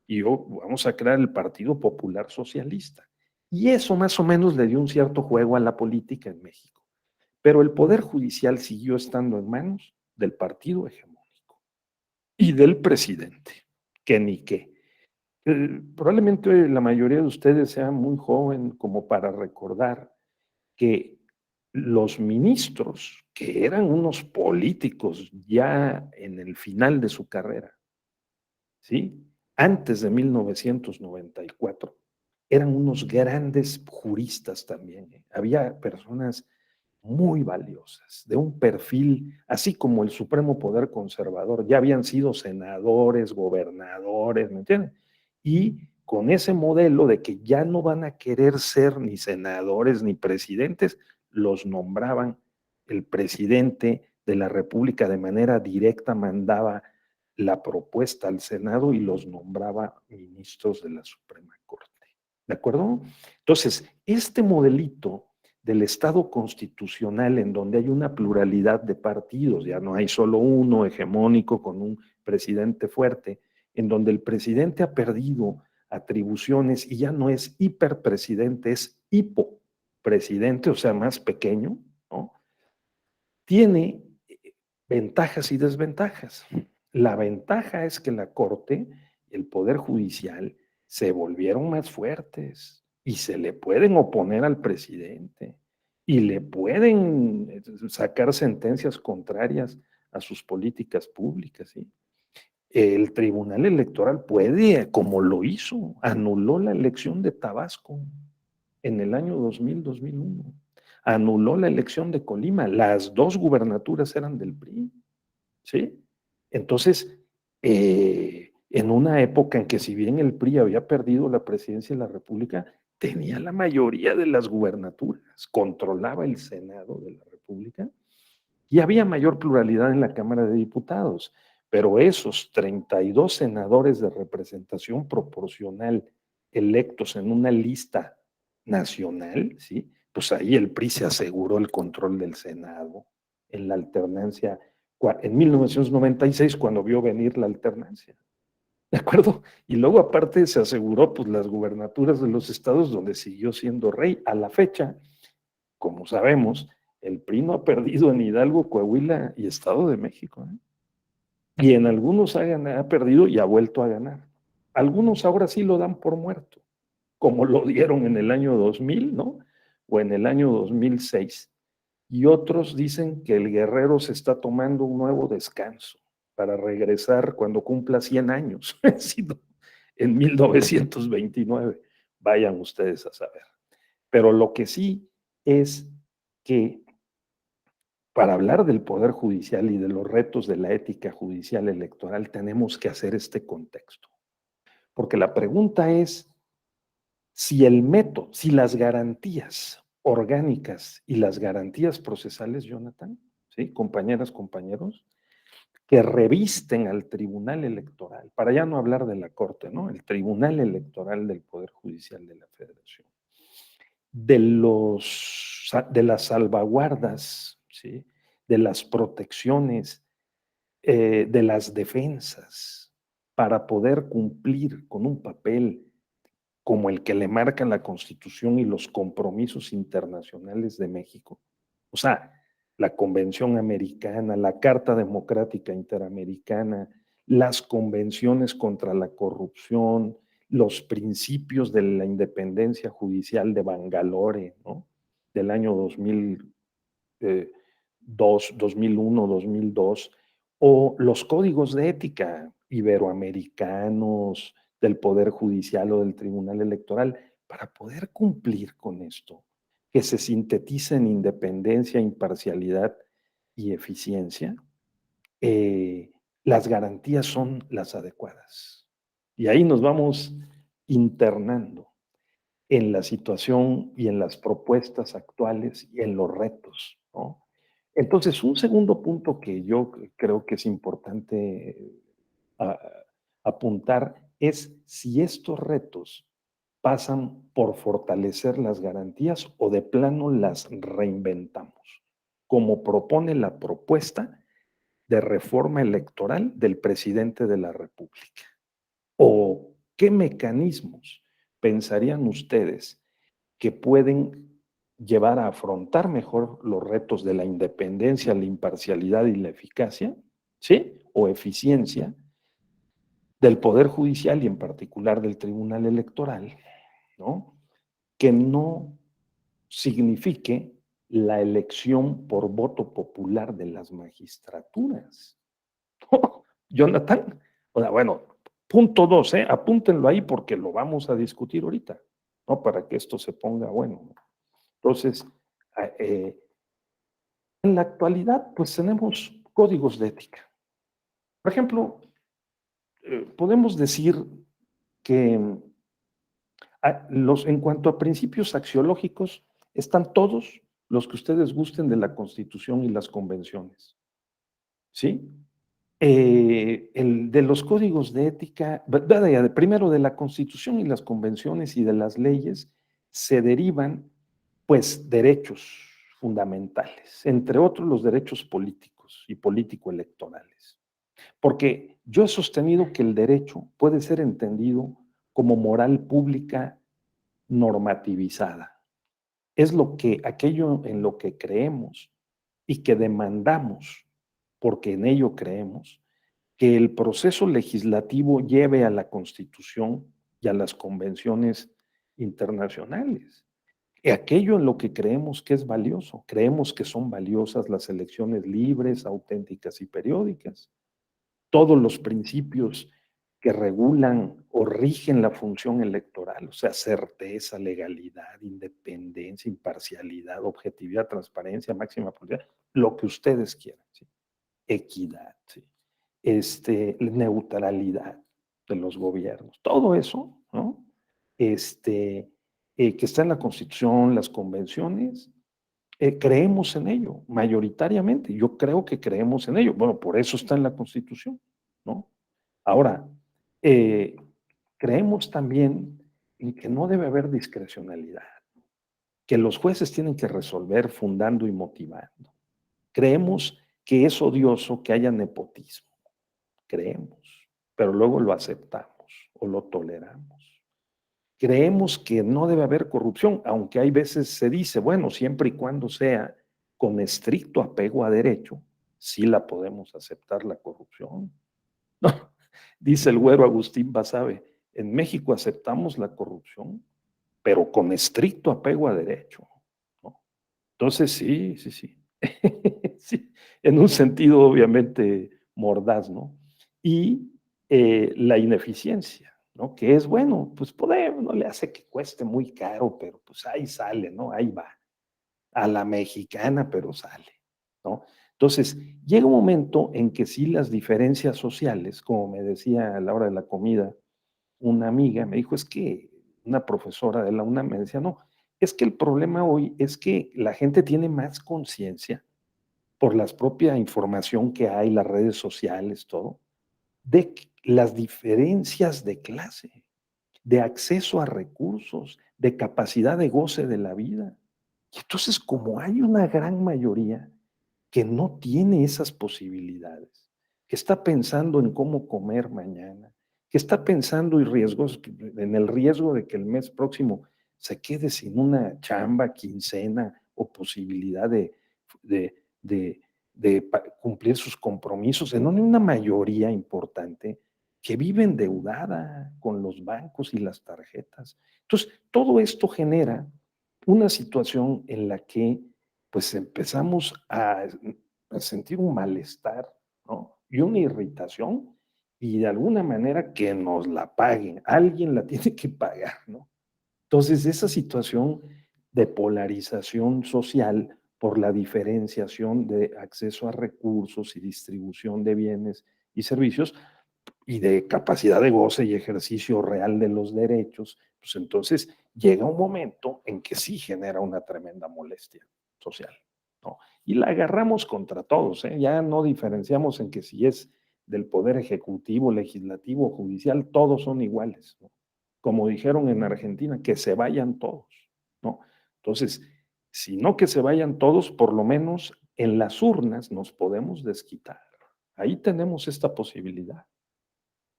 y yo vamos a crear el Partido Popular Socialista. Y eso más o menos le dio un cierto juego a la política en México. Pero el Poder Judicial siguió estando en manos del partido hegemónico y del presidente, que ni qué. Probablemente la mayoría de ustedes sean muy joven como para recordar que los ministros, que eran unos políticos ya en el final de su carrera, ¿sí? Antes de 1994, eran unos grandes juristas también. Había personas muy valiosas, de un perfil, así como el Supremo Poder Conservador, ya habían sido senadores, gobernadores, ¿me entienden? Y con ese modelo de que ya no van a querer ser ni senadores ni presidentes, los nombraban el presidente de la República de manera directa, mandaba la propuesta al Senado y los nombraba ministros de la Suprema Corte. ¿De acuerdo? Entonces, este modelito del Estado constitucional en donde hay una pluralidad de partidos, ya no hay solo uno hegemónico con un presidente fuerte, en donde el presidente ha perdido atribuciones y ya no es hiperpresidente, es hipopresidente, o sea, más pequeño, ¿no? Tiene ventajas y desventajas. La ventaja es que la Corte, el Poder Judicial, se volvieron más fuertes y se le pueden oponer al presidente y le pueden sacar sentencias contrarias a sus políticas públicas. ¿Sí? El Tribunal Electoral puede, como lo hizo, anuló la elección de Tabasco en el año 2000-2001. Anuló la elección de Colima. Las dos gubernaturas eran del PRI. ¿Sí? Entonces, en una época en que si bien el PRI había perdido la presidencia de la República, tenía la mayoría de las gubernaturas, controlaba el Senado de la República y había mayor pluralidad en la Cámara de Diputados, pero esos 32 senadores de representación proporcional electos en una lista nacional, ¿sí? Pues ahí el PRI se aseguró el control del Senado en la alternancia, en 1996 cuando vio venir la alternancia, ¿de acuerdo? Y luego aparte se aseguró pues las gubernaturas de los estados donde siguió siendo rey a la fecha, como sabemos, el PRI no ha perdido en Hidalgo, Coahuila y Estado de México. ¿Eh? Y en algunos ha perdido y ha vuelto a ganar. Algunos ahora sí lo dan por muerto, como lo dieron en el año 2000, ¿no? O en el año 2006. Y otros dicen que el guerrero se está tomando un nuevo descanso para regresar cuando cumpla 100 años, en 1929. Vayan ustedes a saber. Pero lo que sí es que para hablar del Poder Judicial y de los retos de la ética judicial electoral, tenemos que hacer este contexto. Porque la pregunta es si el método, si las garantías orgánicas y las garantías procesales, Jonathan, ¿sí? Compañeras, compañeros, que revisten al Tribunal Electoral, para ya no hablar de la Corte, ¿no? El Tribunal Electoral del Poder Judicial de la Federación, de las salvaguardas, ¿sí? De las protecciones, de las defensas, para poder cumplir con un papel como el que le marca la Constitución y los compromisos internacionales de México. O sea, la Convención Americana, la Carta Democrática Interamericana, las convenciones contra la corrupción, los principios de la independencia judicial de Bangalore, ¿no? Del año 2002, 2001, 2002, o los códigos de ética iberoamericanos, del Poder Judicial o del Tribunal Electoral, para poder cumplir con esto, que se sintetiza en independencia, imparcialidad y eficiencia, eh, las garantías son las adecuadas. Y ahí nos vamos internando en la situación y en las propuestas actuales y en los retos, ¿no? Entonces, un segundo punto que yo creo que es importante a, apuntar es si estos retos pasan por fortalecer las garantías o de plano las reinventamos, como propone la propuesta de reforma electoral del presidente de la República. ¿O qué mecanismos pensarían ustedes que pueden llevar a afrontar mejor los retos de la independencia, la imparcialidad y la eficacia, ¿sí? O eficiencia del Poder Judicial y en particular del Tribunal Electoral, ¿no? Que no signifique la elección por voto popular de las magistraturas. Jonathan, o sea, bueno, punto 2, apúntenlo ahí porque lo vamos a discutir ahorita, ¿no? Para que esto se ponga bueno, ¿no? Entonces, eh, en la actualidad, pues tenemos códigos de ética. Por ejemplo, podemos decir que en cuanto a principios axiológicos, están todos los que ustedes gusten de la Constitución y las convenciones, ¿sí? El de los códigos de ética, primero de la Constitución y las convenciones y de las leyes, se derivan, pues, derechos fundamentales, entre otros los derechos políticos y político-electorales. Porque yo he sostenido que el derecho puede ser entendido como moral pública normativizada. Es aquello en lo que creemos y que demandamos, porque en ello creemos, que el proceso legislativo lleve a la Constitución y a las convenciones internacionales. Aquello en lo que creemos que es valioso. Creemos que son valiosas las elecciones libres, auténticas y periódicas. Todos los principios que regulan o rigen la función electoral, o sea, certeza, legalidad, independencia, imparcialidad, objetividad, transparencia, máxima publicidad, lo que ustedes quieran, ¿sí? Equidad, ¿sí? Neutralidad de los gobiernos, todo eso, ¿no? Que está en la Constitución, las convenciones, creemos en ello, mayoritariamente. Yo creo que creemos en ello. Bueno, por eso está en la Constitución, ¿no? Ahora, eh, creemos también en que no debe haber discrecionalidad, que los jueces tienen que resolver fundando y motivando. Creemos que es odioso que haya nepotismo, creemos, pero luego lo aceptamos o lo toleramos. Creemos que no debe haber corrupción, aunque hay veces se dice, bueno, siempre y cuando sea con estricto apego a derecho, sí la podemos aceptar la corrupción. No, dice el güero Agustín Basabe, en México aceptamos la corrupción, pero con estricto apego a derecho, ¿no? Entonces, sí, sí, sí. Sí, en un sentido obviamente mordaz, ¿no? Y la ineficiencia, ¿no? Que es bueno, pues poder, no le hace que cueste muy caro, pero pues ahí sale, ¿no? Ahí va. A la mexicana, pero sale. ¿no? Entonces, llega un momento en que sí las diferencias sociales, como me decía a la hora de la comida una amiga, me dijo, es que una profesora de la UNAM me decía, no, es que el problema hoy es que la gente tiene más conciencia por la propia información que hay, las redes sociales, todo, de las diferencias de clase, de acceso a recursos, de capacidad de goce de la vida. Y entonces, como hay una gran mayoría que no tiene esas posibilidades, que está pensando en cómo comer mañana, que está pensando en el riesgo de que el mes próximo se quede sin una chamba, quincena o posibilidad de, de, cumplir sus compromisos, en una mayoría importante que vive endeudada con los bancos y las tarjetas. Entonces, todo esto genera una situación en la que pues empezamos a sentir un malestar, ¿no? Y una irritación, y de alguna manera que nos la paguen, alguien la tiene que pagar, ¿no? Entonces, esa situación de polarización social por la diferenciación de acceso a recursos y distribución de bienes y servicios, y de capacidad de goce y ejercicio real de los derechos, pues entonces llega un momento en que sí genera una tremenda molestia social, ¿no? Y la agarramos contra todos, ¿eh? Ya no diferenciamos en que si es del poder ejecutivo, legislativo, judicial, todos son iguales, ¿no? Como dijeron en Argentina, que se vayan todos, ¿no? Entonces, si no que se vayan todos, por lo menos en las urnas nos podemos desquitar. Ahí tenemos esta posibilidad.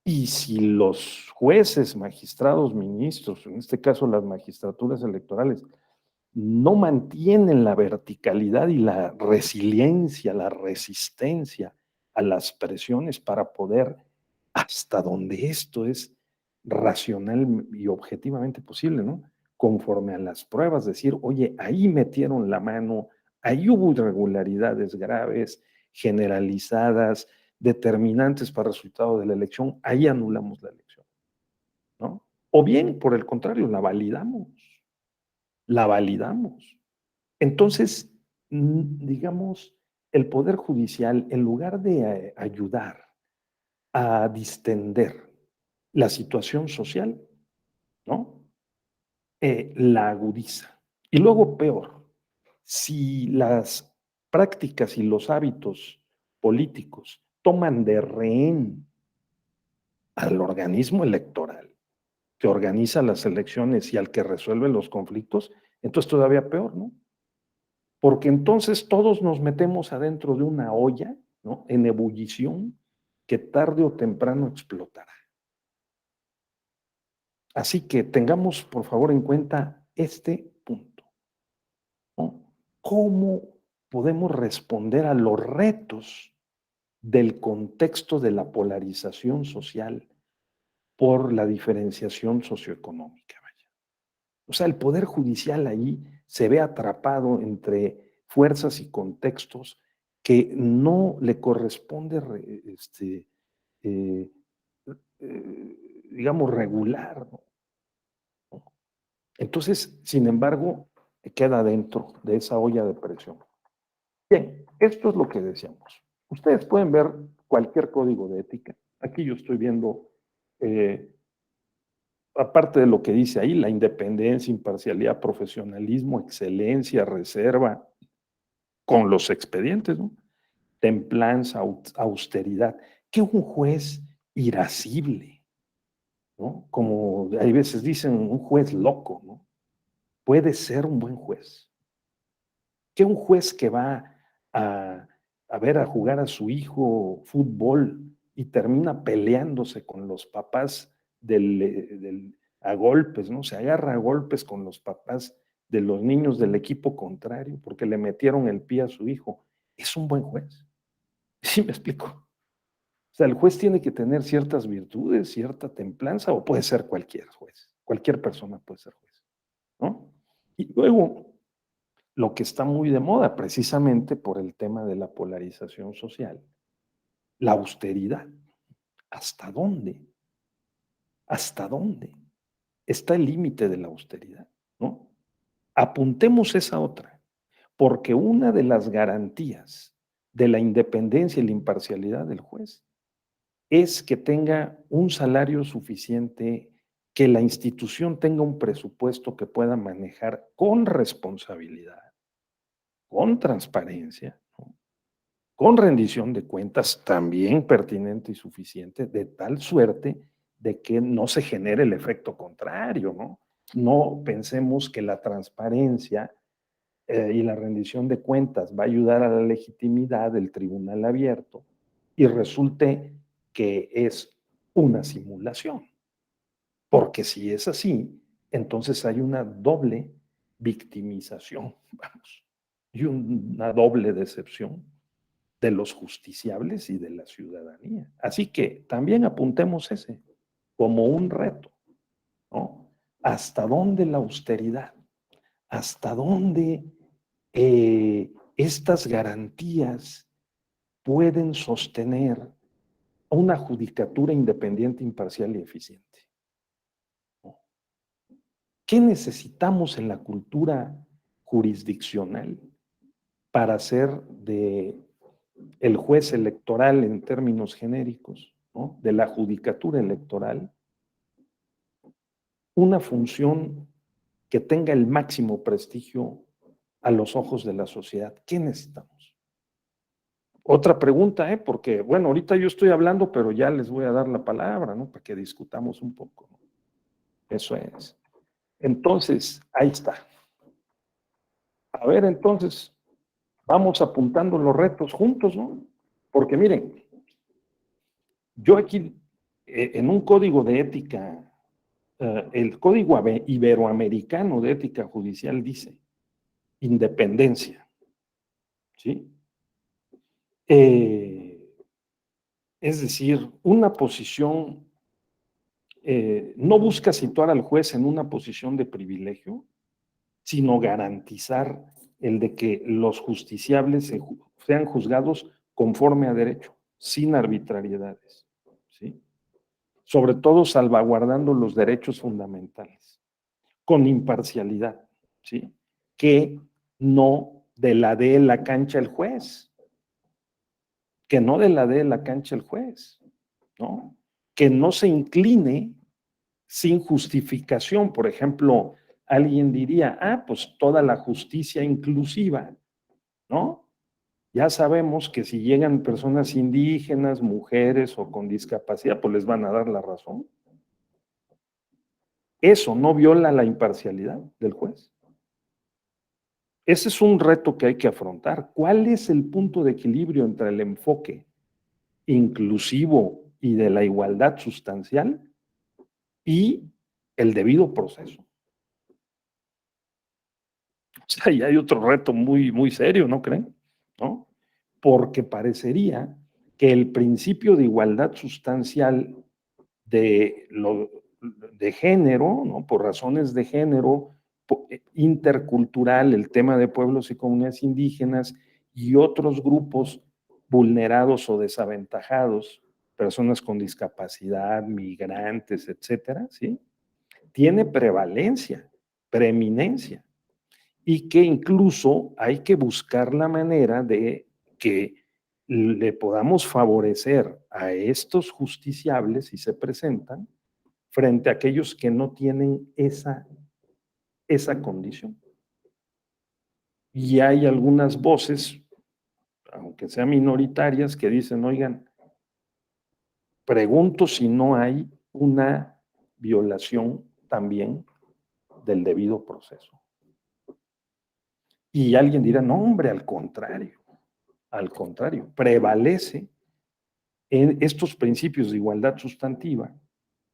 Y si los jueces, magistrados, ministros, en este caso las magistraturas electorales, no mantienen la verticalidad y la resiliencia, la resistencia a las presiones para poder, hasta donde esto es racional y objetivamente posible, ¿no? Conforme a las pruebas, decir, oye, ahí metieron la mano, ahí hubo irregularidades graves, generalizadas, determinantes para el resultado de la elección, ahí anulamos la elección, ¿no? O bien, por el contrario, la validamos, la validamos. Entonces, digamos, el Poder Judicial, en lugar de ayudar a distender la situación social, ¿no? La agudiza. Y luego, peor, si las prácticas y los hábitos políticos toman de rehén al organismo electoral que organiza las elecciones y al que resuelve los conflictos, entonces todavía peor, ¿no? Porque entonces todos nos metemos adentro de una olla, ¿no? En ebullición que tarde o temprano explotará. Así que tengamos, por favor, en cuenta este punto, ¿no? ¿Cómo podemos responder a los retos del contexto de la polarización social por la diferenciación socioeconómica? Vaya. O sea, el Poder Judicial ahí se ve atrapado entre fuerzas y contextos que no le corresponde, eh, digamos, regular, ¿no? Entonces, sin embargo, queda dentro de esa olla de presión. Bien, esto es lo que decíamos. Ustedes pueden ver cualquier código de ética. Aquí yo estoy viendo, eh, aparte de lo que dice ahí, la independencia, imparcialidad, profesionalismo, excelencia, reserva, con los expedientes, ¿no? Templanza, austeridad. Que un juez irascible, ¿no? Como hay veces dicen, un juez loco, ¿no? Puede ser un buen juez. Que un juez que va a, a ver a jugar a su hijo fútbol y termina peleándose con los papás a golpes, ¿no? Se agarra a golpes con los papás de los niños del equipo contrario porque le metieron el pie a su hijo. Es un buen juez. ¿Sí me explico? O sea, el juez tiene que tener ciertas virtudes, cierta templanza, o puede ser cualquier juez. Cualquier persona puede ser juez, ¿no? Y luego, lo que está muy de moda precisamente por el tema de la polarización social, la austeridad. ¿Hasta dónde? ¿Hasta dónde está el límite de la austeridad? ¿No? Apuntemos esa otra, porque una de las garantías de la independencia y la imparcialidad del juez es que tenga un salario suficiente, que la institución tenga un presupuesto que pueda manejar con responsabilidad, con transparencia, ¿no? Con rendición de cuentas también pertinente y suficiente, de tal suerte de que no se genere el efecto contrario, ¿no? No pensemos que la transparencia y la rendición de cuentas va a ayudar a la legitimidad del tribunal abierto y resulte que es una simulación. Porque si es así, entonces hay una doble victimización, vamos, y una doble decepción de los justiciables y de la ciudadanía. Así que también apuntemos ese como un reto, ¿no? ¿Hasta dónde la austeridad? ¿Hasta dónde estas garantías pueden sostener una judicatura independiente, imparcial y eficiente? ¿Qué necesitamos en la cultura jurisdiccional para hacer de el juez electoral en términos genéricos, ¿no? De la judicatura electoral, una función que tenga el máximo prestigio a los ojos de la sociedad? ¿Qué necesitamos? Otra pregunta, porque, bueno, ahorita yo estoy hablando, pero ya les voy a dar la palabra, ¿no? Para que discutamos un poco, ¿no? Eso es. Entonces, ahí está. A ver, entonces, vamos apuntando los retos juntos, ¿no? Porque miren, yo aquí, en un código de ética, el Código Iberoamericano de Ética Judicial dice independencia, ¿sí? Es decir, una posición, no busca situar al juez en una posición de privilegio, sino garantizar el de que los justiciables sean juzgados conforme a derecho, sin arbitrariedades, ¿sí? Sobre todo salvaguardando los derechos fundamentales, con imparcialidad, ¿sí? Que no de la cancha el juez, que no de la cancha el juez, ¿no? Que no se incline sin justificación. Por ejemplo, alguien diría, pues toda la justicia inclusiva, ¿no? Ya sabemos que si llegan personas indígenas, mujeres o con discapacidad, pues les van a dar la razón. Eso no viola la imparcialidad del juez. Ese es un reto que hay que afrontar. ¿Cuál es el punto de equilibrio entre el enfoque inclusivo y de la igualdad sustancial y el debido proceso? O sea, ahí hay otro reto muy, muy serio, ¿no creen? ¿No? Porque parecería que el principio de igualdad sustancial de, de género, ¿no? Por razones de género, intercultural, el tema de pueblos y comunidades indígenas y otros grupos vulnerados o desaventajados, personas con discapacidad, migrantes, etcétera, ¿sí? Tiene prevalencia, preeminencia, y que incluso hay que buscar la manera de que le podamos favorecer a estos justiciables si se presentan frente a aquellos que no tienen esa condición. Y hay algunas voces, aunque sean minoritarias, que dicen, oigan, pregunto si no hay una violación también del debido proceso. Y alguien dirá, no, hombre, al contrario, prevalece en estos principios de igualdad sustantiva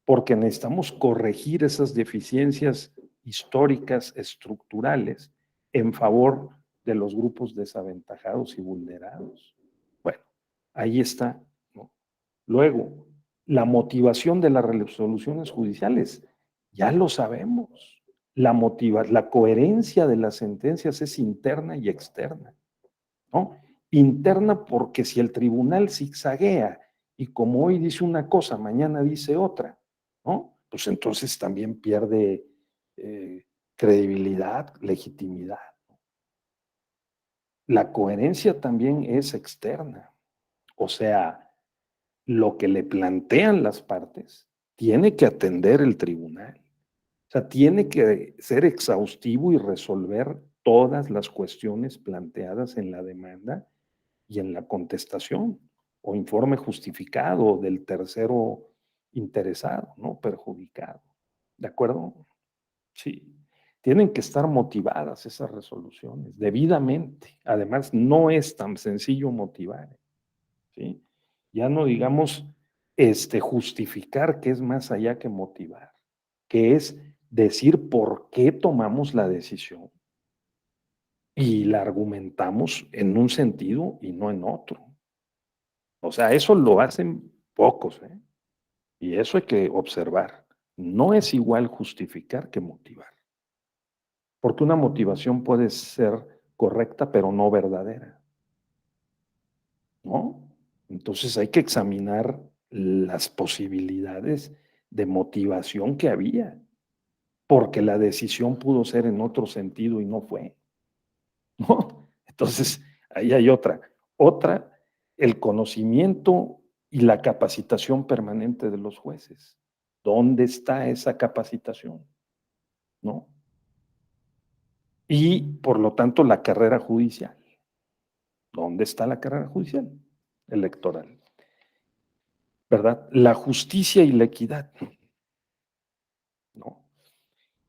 porque necesitamos corregir esas deficiencias históricas, estructurales, en favor de los grupos desaventajados y vulnerados. Bueno, ahí está, ¿no? Luego, la motivación de las resoluciones judiciales, ya lo sabemos. La coherencia de las sentencias es interna y externa, ¿no? Interna porque si el tribunal zigzaguea y como hoy dice una cosa, mañana dice otra, ¿no? Pues entonces también pierde credibilidad, legitimidad. La coherencia también es externa. O sea, lo que le plantean las partes tiene que atender el tribunal. O sea, tiene que ser exhaustivo y resolver todas las cuestiones planteadas en la demanda y en la contestación o informe justificado del tercero interesado, ¿no? Perjudicado. ¿De acuerdo? Sí. Tienen que estar motivadas esas resoluciones, debidamente. Además, no es tan sencillo motivar, ¿sí? Ya no digamos justificar, que es más allá que motivar, que es decir por qué tomamos la decisión y la argumentamos en un sentido y no en otro. O sea, eso lo hacen pocos, ¿eh? Y eso hay que observar. No es igual justificar que motivar, porque una motivación puede ser correcta, pero no verdadera, ¿no? Entonces hay que examinar las posibilidades de motivación que había, porque la decisión pudo ser en otro sentido y no fue, ¿no? Entonces, ahí hay otra. Otra, el conocimiento y la capacitación permanente de los jueces. ¿Dónde está esa capacitación? ¿No? Y, por lo tanto, la carrera judicial. ¿Dónde está la carrera judicial? Electoral. ¿Verdad? La justicia y la equidad, ¿no?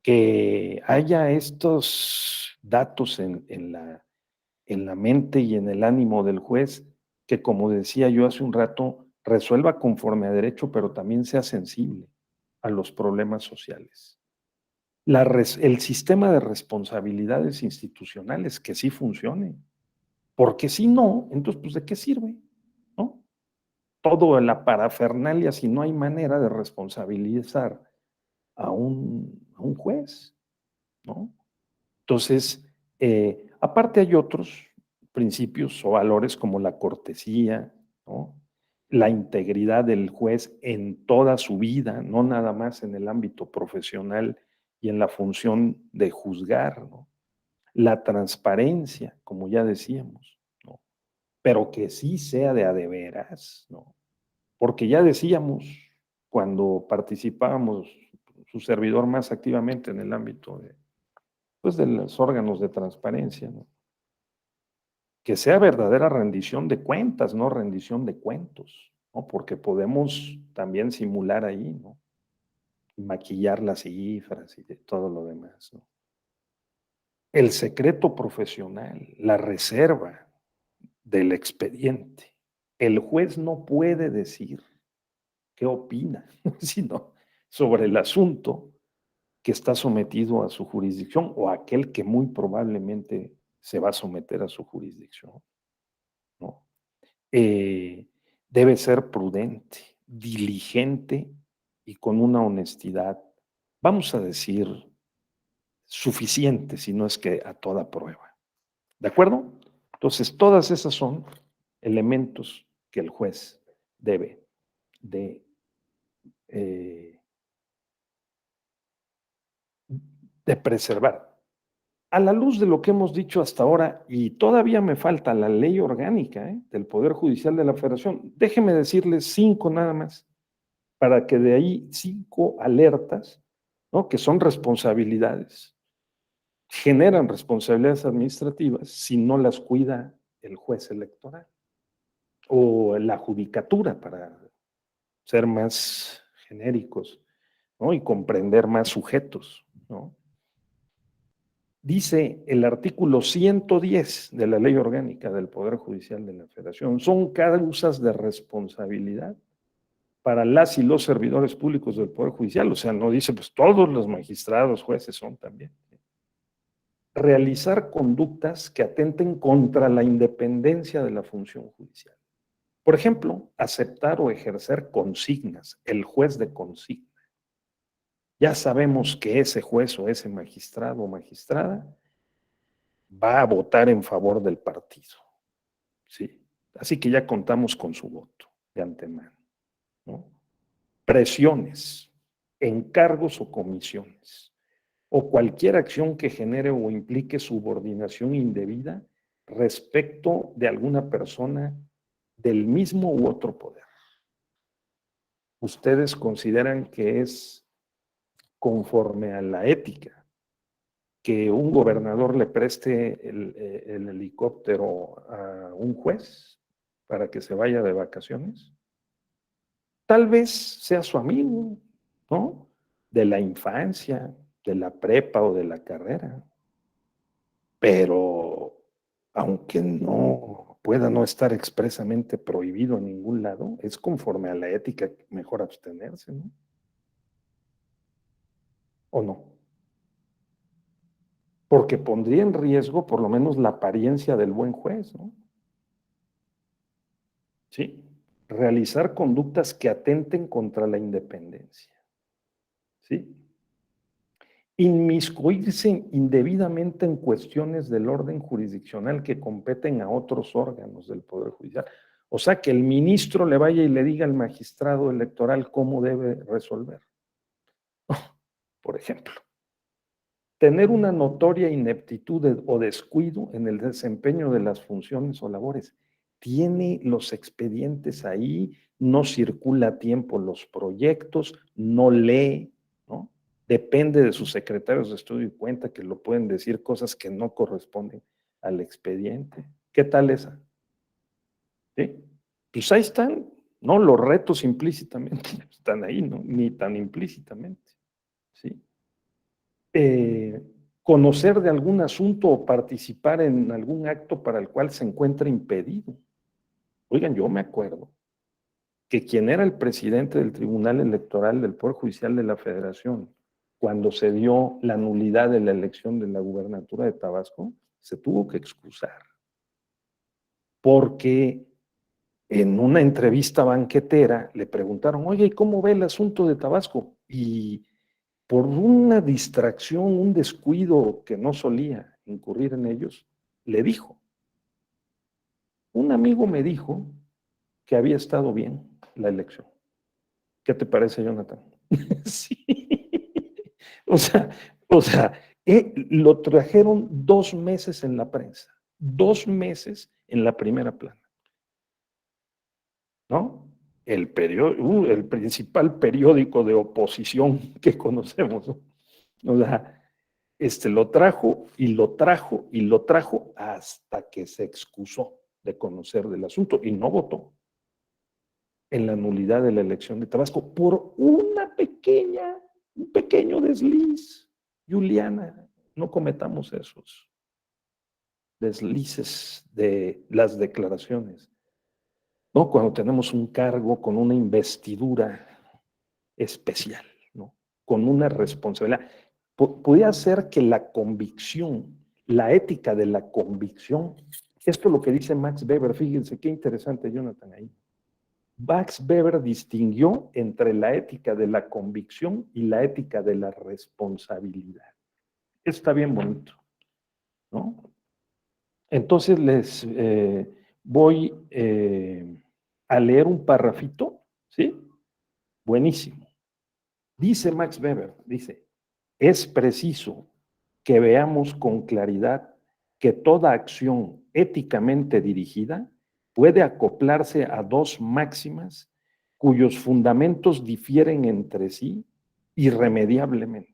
Que haya estos datos en la mente y en el ánimo del juez, que como decía yo hace un rato, resuelva conforme a derecho, pero también sea sensible a los problemas sociales. El sistema de responsabilidades institucionales que sí funcione, porque si no, entonces, pues, ¿de qué sirve? ¿No? Todo en la parafernalia, si no hay manera de responsabilizar a un juez, ¿no? Entonces, aparte hay otros principios o valores como la cortesía, ¿no? La integridad del juez en toda su vida, no nada más en el ámbito profesional y en la función de juzgar, ¿no? La transparencia, como ya decíamos, ¿no? Pero que sí sea de veras, ¿no? Porque ya decíamos cuando participábamos, su servidor más activamente en el ámbito pues, de los órganos de transparencia, ¿no? Que sea verdadera rendición de cuentas, no rendición de cuentos, ¿no? Porque podemos también simular ahí, ¿no? Maquillar las cifras y de todo lo demás, ¿no? El secreto profesional, la reserva del expediente. El juez no puede decir qué opina, sino sobre el asunto que está sometido a su jurisdicción o aquel que muy probablemente se va a someter a su jurisdicción, ¿no? Debe ser prudente, diligente y con una honestidad, vamos a decir, suficiente, si no es que a toda prueba. ¿De acuerdo? Entonces, todas esas son elementos que el juez debe de, eh, de preservar. A la luz de lo que hemos dicho hasta ahora, y todavía me falta la ley orgánica del Poder Judicial de la Federación, déjeme decirles 5 nada más, para que de ahí 5 alertas, ¿no? Que son responsabilidades, generan responsabilidades administrativas si no las cuida el juez electoral o la judicatura, para ser más genéricos, ¿no? Y comprender más sujetos, ¿no? Dice el artículo 110 de la Ley Orgánica del Poder Judicial de la Federación, son causas de responsabilidad para las y los servidores públicos del Poder Judicial. O sea, no dice, pues todos los magistrados, jueces son también. Realizar conductas que atenten contra la independencia de la función judicial. Por ejemplo, aceptar o ejercer consignas, el juez de consigna. Ya sabemos que ese juez o ese magistrado o magistrada va a votar en favor del partido, ¿sí? Así que ya contamos con su voto de antemano, ¿no? Presiones, encargos o comisiones, o cualquier acción que genere o implique subordinación indebida, respecto de alguna persona del mismo u otro poder. ¿Ustedes consideran que es conforme a la ética que un gobernador le preste el helicóptero a un juez para que se vaya de vacaciones? Tal vez sea su amigo, ¿no? De la infancia, de la prepa o de la carrera. Pero aunque no pueda no estar expresamente prohibido en ningún lado, es conforme a la ética mejor abstenerse, ¿no? ¿O no? Porque pondría en riesgo por lo menos la apariencia del buen juez, ¿no? Sí. Realizar conductas que atenten contra la independencia, ¿sí? Inmiscuirse indebidamente en cuestiones del orden jurisdiccional que competen a otros órganos del Poder Judicial. O sea, que el ministro le vaya y le diga al magistrado electoral cómo debe resolver. Por ejemplo, tener una notoria ineptitud o descuido en el desempeño de las funciones o labores. Tiene los expedientes ahí, no circula a tiempo los proyectos, no lee, ¿no? Depende de sus secretarios de estudio y cuenta que lo pueden decir cosas que no corresponden al expediente. ¿Qué tal esa? ¿Sí? Pues ahí están, ¿no? Los retos implícitamente están ahí, ¿no? Ni tan implícitamente, ¿sí? Eh, conocer de algún asunto o participar en algún acto para el cual se encuentra impedido. Oigan, yo me acuerdo que quien era el presidente del Tribunal Electoral del Poder Judicial de la Federación, cuando se dio la nulidad de la elección de la gubernatura de Tabasco, se tuvo que excusar, porque en una entrevista banquetera le preguntaron, oye, ¿y cómo ve el asunto de Tabasco? Y por una distracción, un descuido que no solía incurrir en ellos, le dijo, un amigo me dijo que había estado bien la elección. ¿Qué te parece, Jonathan? Sí. O sea, o sea, lo trajeron 2 meses en la prensa, 2 meses en la primera plana, ¿no? El principal periódico de oposición que conocemos, ¿no? O sea, lo trajo y lo trajo y lo trajo hasta que se excusó de conocer del asunto y no votó en la nulidad de la elección de Tabasco por un pequeño desliz. Juliana, no cometamos esos deslices de las declaraciones, ¿no? Cuando tenemos un cargo con una investidura especial, ¿no? Con una responsabilidad. Podría ser que la convicción, la ética de la convicción, esto es lo que dice Max Weber, fíjense qué interesante, Jonathan, ahí. Max Weber distinguió entre la ética de la convicción y la ética de la responsabilidad. Está bien bonito, ¿no? Entonces les voy a leer un parrafito, ¿sí? Buenísimo. Dice Max Weber, dice, es preciso que veamos con claridad que toda acción éticamente dirigida puede acoplarse a dos máximas cuyos fundamentos difieren entre sí irremediablemente.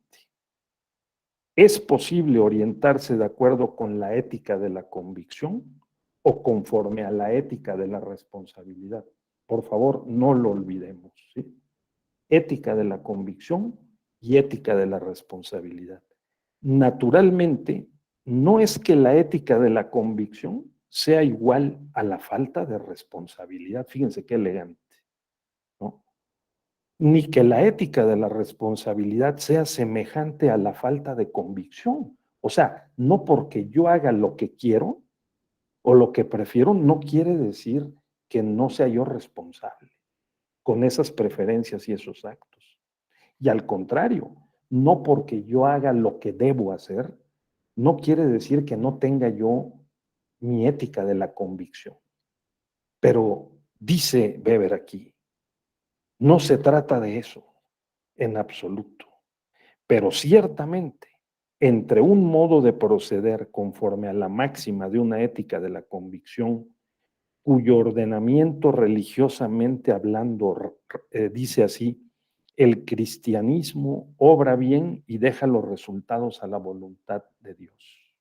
¿Es posible orientarse de acuerdo con la ética de la convicción o conforme a la ética de la responsabilidad? Por favor, no lo olvidemos, ¿sí? Ética de la convicción y ética de la responsabilidad. Naturalmente, no es que la ética de la convicción sea igual a la falta de responsabilidad. Fíjense qué elegante, ¿no? Ni que la ética de la responsabilidad sea semejante a la falta de convicción. O sea, no porque yo haga lo que quiero o lo que prefiero, no quiere decir que no sea yo responsable con esas preferencias y esos actos. Y al contrario, no porque yo haga lo que debo hacer, no quiere decir que no tenga yo mi ética de la convicción. Pero dice Weber aquí, no se trata de eso en absoluto, pero ciertamente entre un modo de proceder conforme a la máxima de una ética de la convicción, cuyo ordenamiento religiosamente hablando dice así: el cristianismo obra bien y deja los resultados a la voluntad de Dios.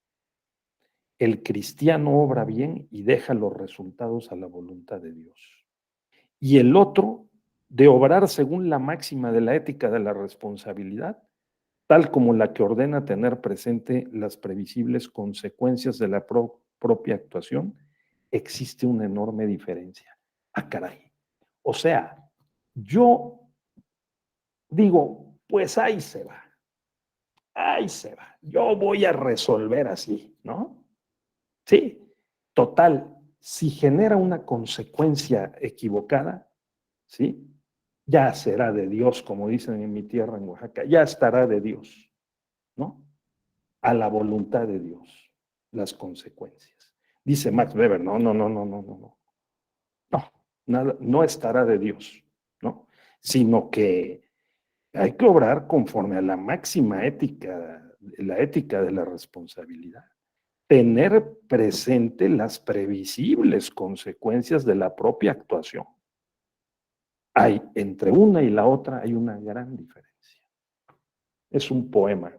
El cristiano obra bien y deja los resultados a la voluntad de Dios. Y el otro, de obrar según la máxima de la ética de la responsabilidad, tal como la que ordena tener presente las previsibles consecuencias de la propia actuación, existe una enorme diferencia. Ah, caray. O sea, yo digo, pues ahí se va. Yo voy a resolver así, ¿no? Sí, total. Si genera una consecuencia equivocada, ¿sí? Ya será de Dios, como dicen en mi tierra, en Oaxaca, ya estará de Dios, ¿no? A la voluntad de Dios, las consecuencias. Dice Max Weber, no, no, no, no, no, no, no, no, nada, no estará de Dios, ¿no? Sino que hay que obrar conforme a la máxima ética, la ética de la responsabilidad. Tener presente las previsibles consecuencias de la propia actuación. Hay, entre una y la otra, hay una gran diferencia. Es un poema.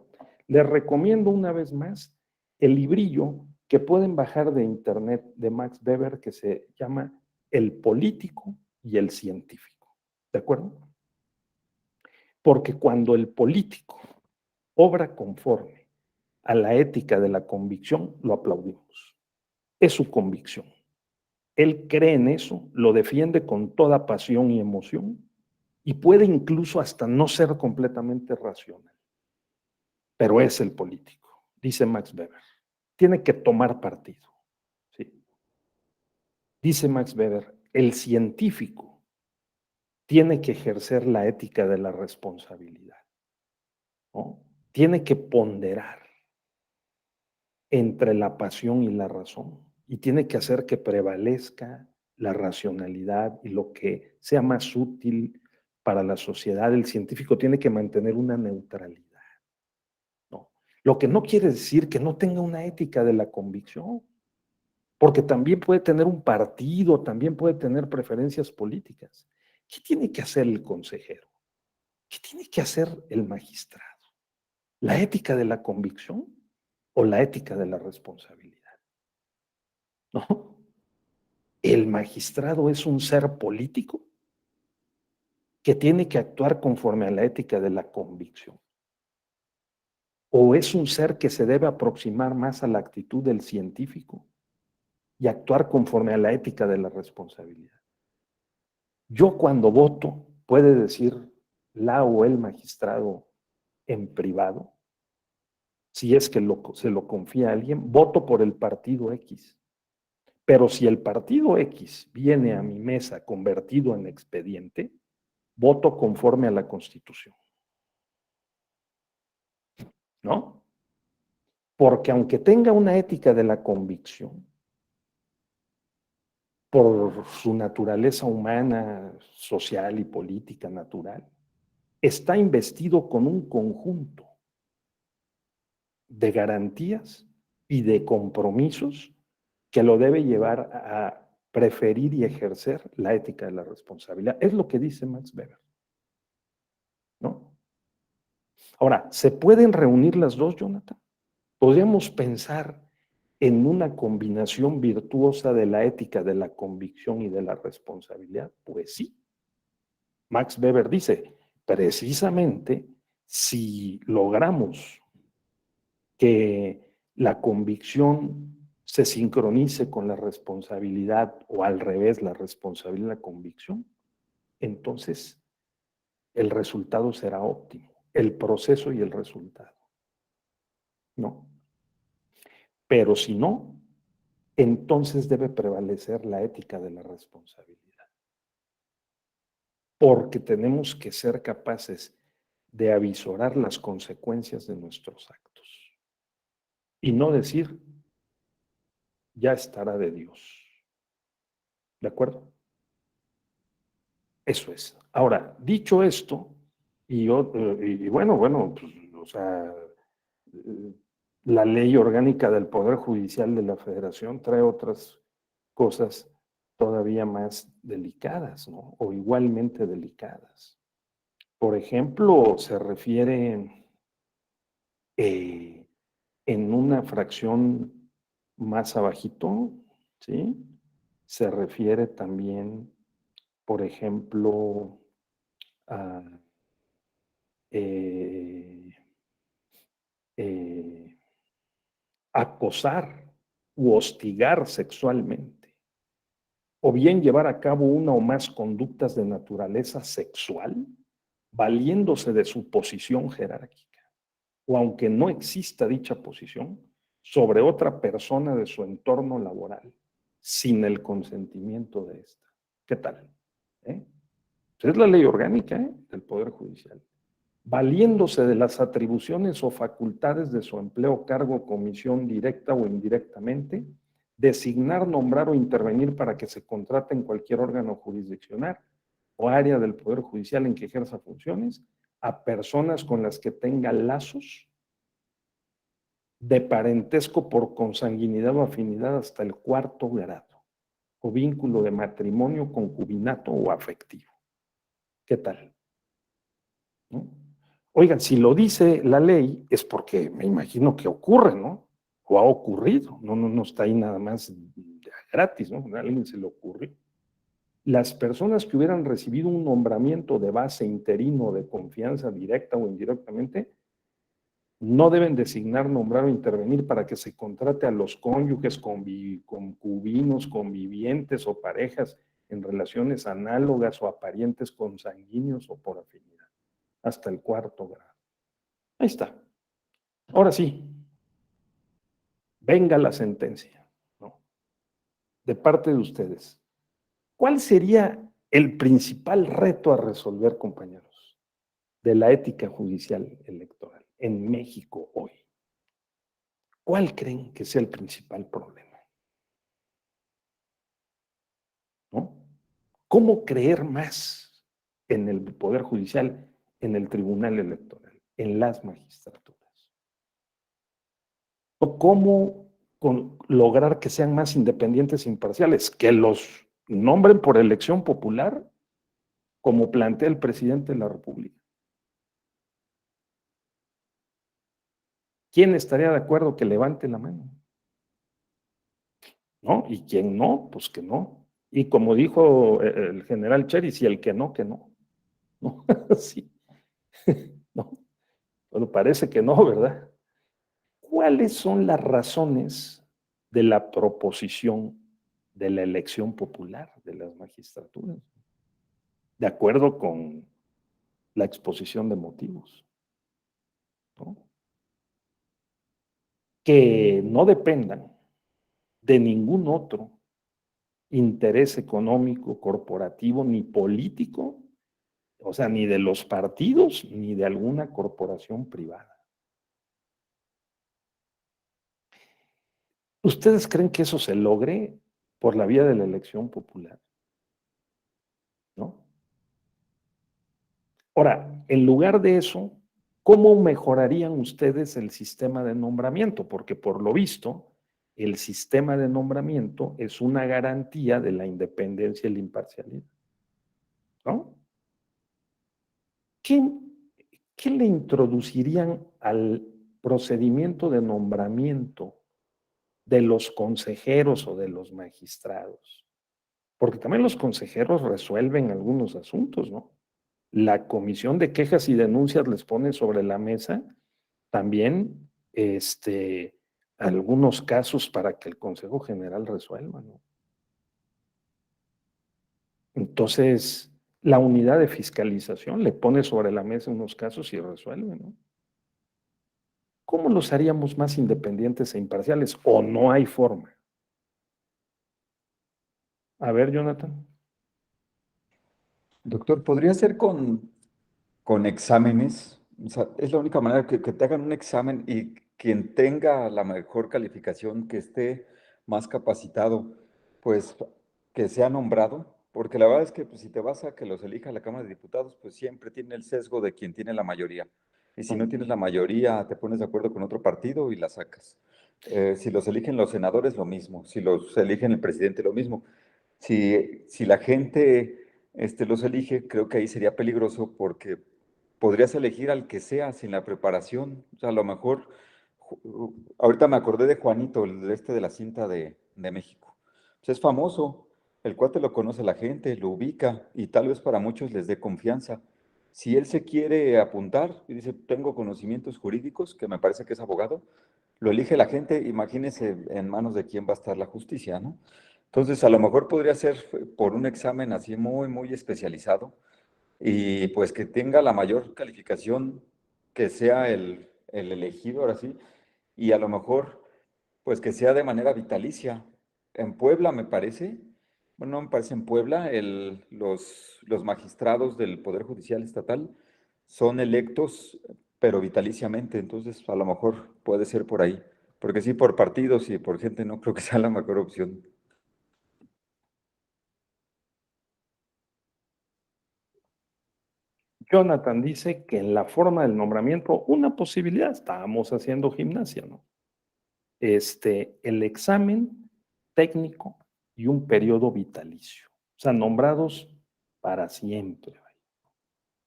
Les recomiendo una vez más el librillo que pueden bajar de internet de Max Weber que se llama El político y el científico. ¿De acuerdo? Porque cuando el político obra conforme a la ética de la convicción, lo aplaudimos. Es su convicción. Él cree en eso, lo defiende con toda pasión y emoción y puede incluso hasta no ser completamente racional. Pero es el político, dice Max Weber. Tiene que tomar partido. ¿Sí? Dice Max Weber, el científico tiene que ejercer la ética de la responsabilidad, ¿no? Tiene que ponderar entre la pasión y la razón y tiene que hacer que prevalezca la racionalidad y lo que sea más útil para la sociedad. El científico tiene que mantener una neutralidad, ¿no? Lo que no quiere decir que no tenga una ética de la convicción, porque también puede tener un partido, también puede tener preferencias políticas. ¿Qué tiene que hacer el consejero? ¿Qué tiene que hacer el magistrado? ¿La ética de la convicción o la ética de la responsabilidad? ¿No? ¿El magistrado es un ser político que tiene que actuar conforme a la ética de la convicción? ¿O es un ser que se debe aproximar más a la actitud del científico y actuar conforme a la ética de la responsabilidad? Yo cuando voto, puede decir la o el magistrado en privado, si es que se lo confía a alguien, voto por el partido X. Pero si el partido X viene a mi mesa convertido en expediente, voto conforme a la Constitución, ¿no? Porque aunque tenga una ética de la convicción, por su naturaleza humana, social y política natural, está investido con un conjunto de garantías y de compromisos que lo debe llevar a preferir y ejercer la ética de la responsabilidad. Es lo que dice Max Weber, ¿no? Ahora, ¿se pueden reunir las dos, Jonathan? Podríamos pensar en una combinación virtuosa de la ética, de la convicción y de la responsabilidad. Pues sí. Max Weber dice, precisamente si logramos que la convicción se sincronice con la responsabilidad o al revés, la responsabilidad y la convicción, entonces el resultado será óptimo, el proceso y el resultado, ¿no? Pero si no, entonces debe prevalecer la ética de la responsabilidad, porque tenemos que ser capaces de avisorar las consecuencias de nuestros actos y no decir, ya estará de Dios. ¿De acuerdo? Eso es. Ahora, dicho esto, y bueno, pues, o sea, la ley orgánica del Poder Judicial de la Federación trae otras cosas todavía más delicadas, ¿no? O igualmente delicadas. Por ejemplo, se refiere en una fracción más abajito, ¿sí? Se refiere también, por ejemplo, a eh, eh, acosar u hostigar sexualmente, o bien llevar a cabo una o más conductas de naturaleza sexual, valiéndose de su posición jerárquica, o aunque no exista dicha posición, sobre otra persona de su entorno laboral, sin el consentimiento de ésta. ¿Qué tal? ¿Eh? Es la ley orgánica del Poder Judicial. Valiéndose de las atribuciones o facultades de su empleo, cargo, comisión directa o indirectamente, designar, nombrar o intervenir para que se contrate en cualquier órgano jurisdiccional o área del Poder Judicial en que ejerza funciones a personas con las que tenga lazos de parentesco por consanguinidad o afinidad hasta el cuarto grado, o vínculo de matrimonio, concubinato o afectivo. ¿Qué tal? ¿No? Oigan, si lo dice la ley es porque me imagino que ocurre, ¿no? O ha ocurrido, no está ahí nada más gratis, ¿no? A alguien se le ocurrió. Las personas que hubieran recibido un nombramiento de base interino de confianza directa o indirectamente no deben designar, nombrar o intervenir para que se contrate a los cónyuges, concubinos, convivientes o parejas en relaciones análogas o a parientes consanguíneos o por afinidad, hasta el cuarto grado. Ahí está. Ahora sí, venga la sentencia, ¿no? De parte de ustedes. ¿Cuál sería el principal reto a resolver, compañeros, de la ética judicial electoral en México hoy? ¿Cuál creen que sea el principal problema? ¿No? ¿Cómo creer más en el Poder Judicial, en el Tribunal Electoral, en las magistraturas? ¿O cómo lograr que sean más independientes e imparciales? Que los nombren por elección popular, como plantea el presidente de la República. ¿Quién estaría de acuerdo que levante la mano? ¿No? Y quien no, pues que no. Y como dijo el general Cheris, y el que no, que no. ¿No? Sí. ¿No? Bueno, parece que no, ¿verdad? ¿Cuáles son las razones de la proposición de la elección popular de las magistraturas? De acuerdo con la exposición de motivos, ¿no? Que no dependan de ningún otro interés económico, corporativo, ni político, o sea, ni de los partidos, ni de alguna corporación privada. ¿Ustedes creen que eso se logre por la vía de la elección popular? ¿No? Ahora, en lugar de eso, ¿cómo mejorarían ustedes el sistema de nombramiento? Porque por lo visto, el sistema de nombramiento es una garantía de la independencia y la imparcialidad, ¿no? ¿Qué, qué le introducirían al procedimiento de nombramiento de los consejeros o de los magistrados? Porque también los consejeros resuelven algunos asuntos, ¿no? La comisión de quejas y denuncias les pone sobre la mesa también algunos casos para que el Consejo General resuelva, ¿no? Entonces, la unidad de fiscalización le pone sobre la mesa unos casos y resuelve, ¿no? ¿Cómo los haríamos más independientes e imparciales? ¿O no hay forma? A ver, Jonathan.
Doctor, ¿podría ser con exámenes? O sea, es la única manera que te hagan un examen y quien tenga la mejor calificación, que esté más capacitado, pues que sea nombrado. Porque la verdad es que pues, si te vas a que los elija la Cámara de Diputados, pues siempre tiene el sesgo de quien tiene la mayoría. Y si no tienes la mayoría, te pones de acuerdo con otro partido y la sacas. Si los eligen los senadores, lo mismo. Si los eligen el presidente, lo mismo. Si la gente los elige, creo que ahí sería peligroso porque podrías elegir al que sea sin la preparación. O sea, a lo mejor, ahorita me acordé de Juanito, el de la cinta de México. Pues es famoso, el cuate lo conoce la gente, lo ubica y tal vez para muchos les dé confianza. Si él se quiere apuntar y dice, tengo conocimientos jurídicos, que me parece que es abogado, lo elige la gente, imagínese en manos de quién va a estar la justicia, ¿no? Entonces, a lo mejor podría ser por un examen así muy, muy especializado y pues que tenga la mayor calificación, que sea el elegido ahora sí, y a lo mejor pues que sea de manera vitalicia. En Puebla me parece, bueno, no me parece en Puebla, los magistrados del Poder Judicial Estatal son electos, pero vitaliciamente, entonces a lo mejor puede ser por ahí, porque sí, por partidos y por gente no creo que sea la mejor opción.
Jonathan dice que en la forma del nombramiento, una posibilidad, estábamos haciendo gimnasia, ¿no? El examen técnico y un periodo vitalicio. O sea, nombrados para siempre.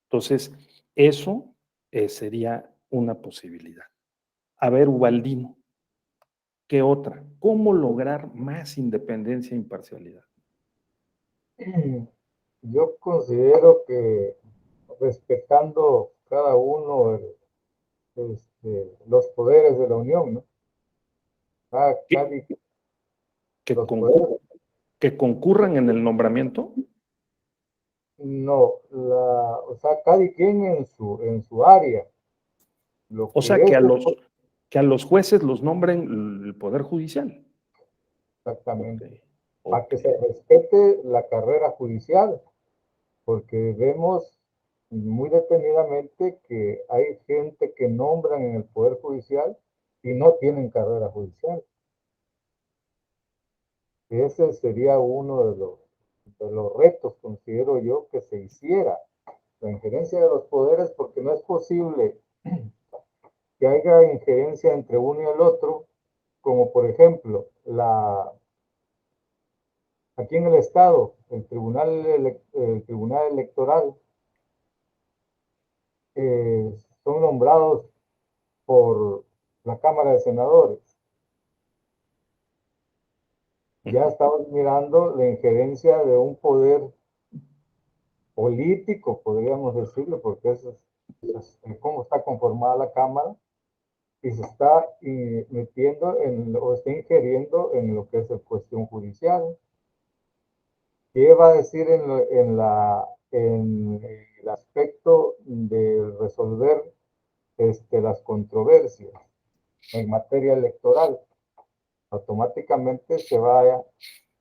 Entonces, eso sería una posibilidad. A ver, Ubaldino, ¿qué otra? ¿Cómo lograr más independencia e imparcialidad?
Yo considero que respetando cada uno los poderes de la Unión, ¿no?
¿Que, que,
Los
concu
poderes,
que concurran en el nombramiento?
no, o sea, cada quien en su área, lo
O sea,
que es
que a los jueces los nombren el Poder Judicial. Ok,
exactamente, para
ok.
que se respete la carrera judicial, porque vemos muy detenidamente que hay gente que nombran en el Poder Judicial y no tienen carrera judicial. Ese sería uno de los retos, considero yo, que se hiciera la injerencia de los poderes, porque no es posible que haya injerencia entre uno y el otro, como por ejemplo, aquí en el Estado, el tribunal Electoral son nombrados por la Cámara de Senadores. Ya estamos mirando la injerencia de un poder político, podríamos decirlo, porque eso es cómo está conformada la Cámara, y se está metiendo o está ingiriendo en lo que es la cuestión judicial. ¿Qué va a decir en el aspecto de resolver las controversias en materia electoral? Automáticamente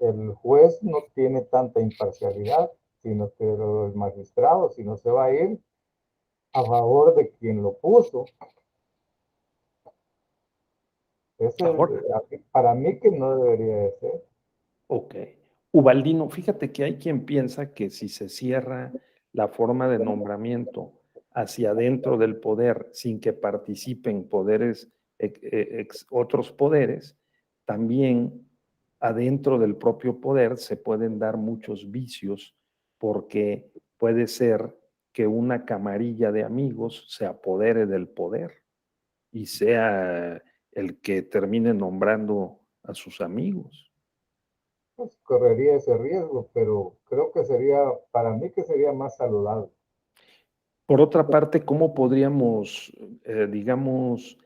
el juez no tiene tanta imparcialidad, sino que el magistrado, si no se va a ir a favor de quien lo puso.
Ahora,
Para mí que no debería de ser.
ok. Ubaldino, fíjate que hay quien piensa que si se cierra la forma de nombramiento hacia adentro del poder sin que participen poderes, otros poderes, también adentro del propio poder se pueden dar muchos vicios porque puede ser que una camarilla de amigos se apodere del poder y sea el que termine nombrando a sus amigos.
Pues correría ese riesgo, pero creo que sería, para mí que sería más saludable.
Por otra parte, ¿cómo podríamos, digamos,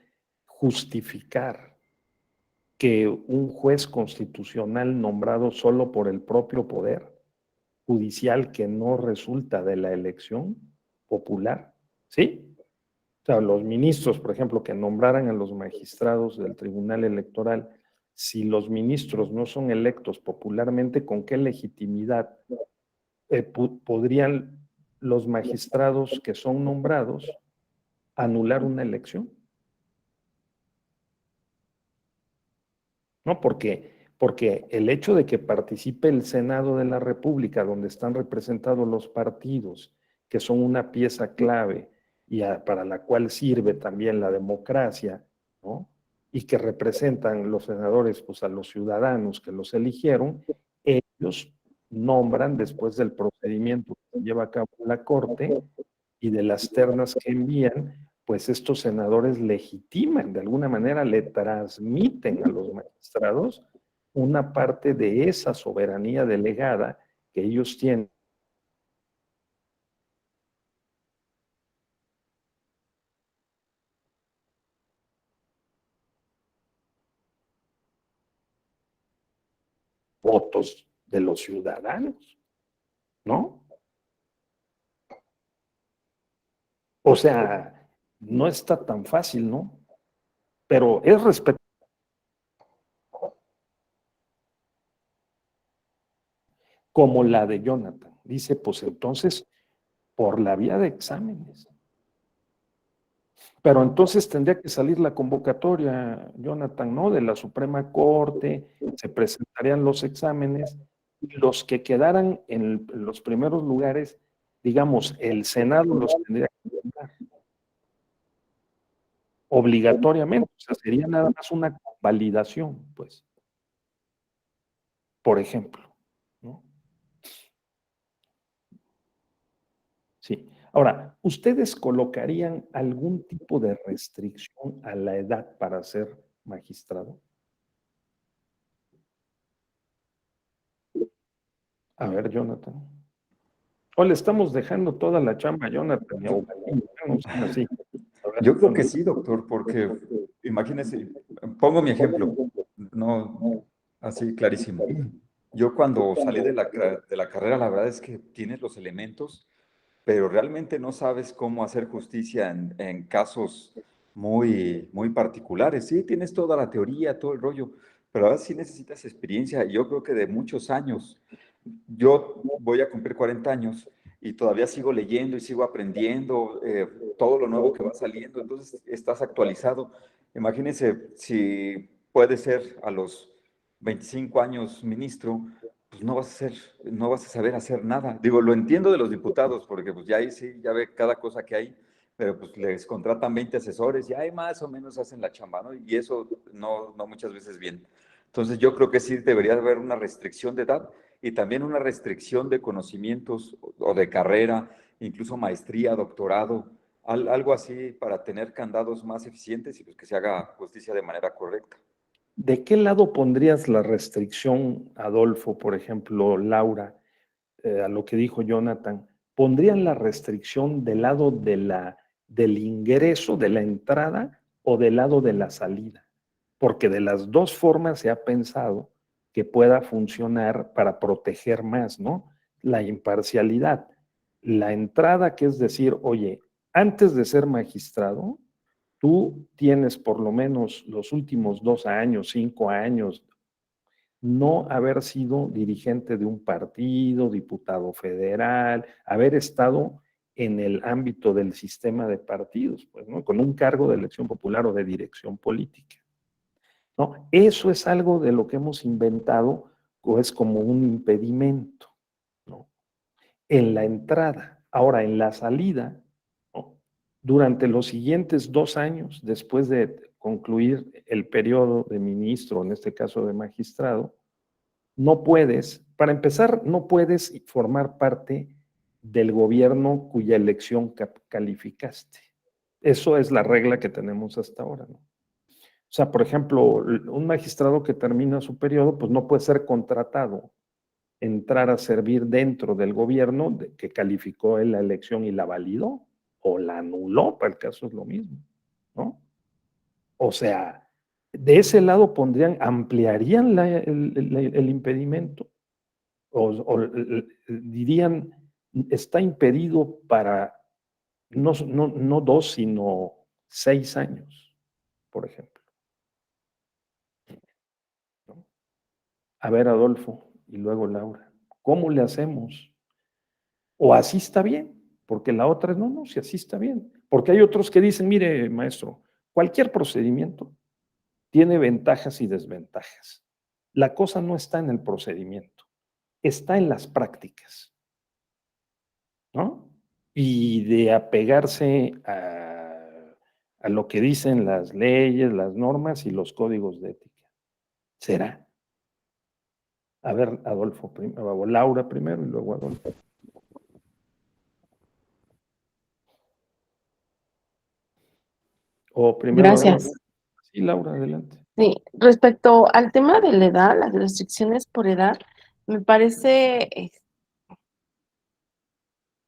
justificar que un juez constitucional nombrado solo por el propio poder judicial que no resulta de la elección popular, ¿sí? O sea, los ministros, por ejemplo, que nombraran a los magistrados del Tribunal Electoral, si los ministros no son electos popularmente, ¿con qué legitimidad podrían los magistrados que son nombrados anular una elección? ¿No? Porque el hecho de que participe el Senado de la República, donde están representados los partidos, que son una pieza clave y para la cual sirve también la democracia, ¿no? Y que representan los senadores pues, a los ciudadanos que los eligieron, ellos nombran después del procedimiento que se lleva a cabo en la Corte y de las ternas que envían, pues estos senadores legitiman, de alguna manera le transmiten a los magistrados una parte de esa soberanía delegada que ellos tienen. Votos de los ciudadanos, ¿no? O sea, no está tan fácil, ¿no? Pero es respeto como la de Jonathan. Dice, pues entonces, por la vía de exámenes. Pero entonces tendría que salir la convocatoria, Jonathan, ¿no? De la Suprema Corte, se presentarían los exámenes y los que quedaran en los primeros lugares, digamos, el Senado los tendría que mandar obligatoriamente, o sea, sería nada más una validación, pues, por ejemplo, ¿no? Sí. Ahora, ¿ustedes colocarían algún tipo de restricción a la edad para ser magistrado? A ver, Jonathan. O le estamos dejando toda la chamba a Jonathan, o no sean así. A ver,
Yo creo que
Jonathan.
sí, doctor, porque imagínese, pongo mi ejemplo, no así clarísimo. Yo cuando salí de la carrera, la verdad es que tienes los elementos, pero realmente no sabes cómo hacer justicia en casos muy particulares. Sí, tienes toda la teoría, todo el rollo, pero ahora sí necesitas experiencia, y yo creo que de muchos años. Yo voy a cumplir 40 años y todavía sigo leyendo y sigo aprendiendo todo lo nuevo que va saliendo, entonces estás actualizado. Imagínense si puedes ser a los 25 años ministro, pues no vas a saber hacer nada. Digo, lo entiendo de los diputados, porque pues ya ahí sí, ya ve cada cosa que hay, pero pues les contratan 20 asesores y ahí más o menos hacen la chamba, ¿no? Y eso no muchas veces bien. Entonces yo creo que sí debería haber una restricción de edad y también una restricción de conocimientos o de carrera, incluso maestría, doctorado, algo así para tener candados más eficientes y pues que se haga justicia de manera correcta.
¿De qué lado pondrías la restricción, Adolfo, por ejemplo, Laura, a lo que dijo Jonathan? ¿Pondrían la restricción del lado del ingreso, de la entrada, o del lado de la salida? Porque de las dos formas se ha pensado que pueda funcionar para proteger más, ¿no? La imparcialidad. La entrada, que es decir, oye, antes de ser magistrado, tú tienes por lo menos los últimos 2 años, 5 años, no haber sido dirigente de un partido, diputado federal, haber estado en el ámbito del sistema de partidos, pues, ¿no? Con un cargo de elección popular o de dirección política, ¿no? Eso es algo de lo que hemos inventado, o es como un impedimento, ¿no? En la entrada. Ahora, en la salida, ¿no? Durante los siguientes 2 años, después de concluir el periodo de ministro, en este caso de magistrado, no puedes, para empezar, no puedes formar parte del gobierno cuya elección calificaste. Eso es la regla que tenemos hasta ahora, ¿no? O sea, por ejemplo, un magistrado que termina su periodo, pues no puede ser contratado, entrar a servir dentro del gobierno que calificó en la elección y la validó, o la anuló, para el caso es lo mismo, ¿no? O sea, de ese lado pondrían, ampliarían el impedimento, o dirían, está impedido para no 2, sino 6 años, por ejemplo, ¿no? A ver, Adolfo, y luego Laura, ¿cómo le hacemos? O así está bien, porque la otra es, no, si así está bien. Porque hay otros que dicen, mire, maestro, cualquier procedimiento tiene ventajas y desventajas. La cosa no está en el procedimiento, está en las prácticas, ¿no? y de apegarse a lo que dicen las leyes, las normas y los códigos de ética. ¿Será? A ver, Adolfo, o Laura primero y luego Adolfo. O primero
Gracias.
Adolfo. Sí, Laura, adelante.
Sí, respecto al tema de la edad, las restricciones por edad, me parece,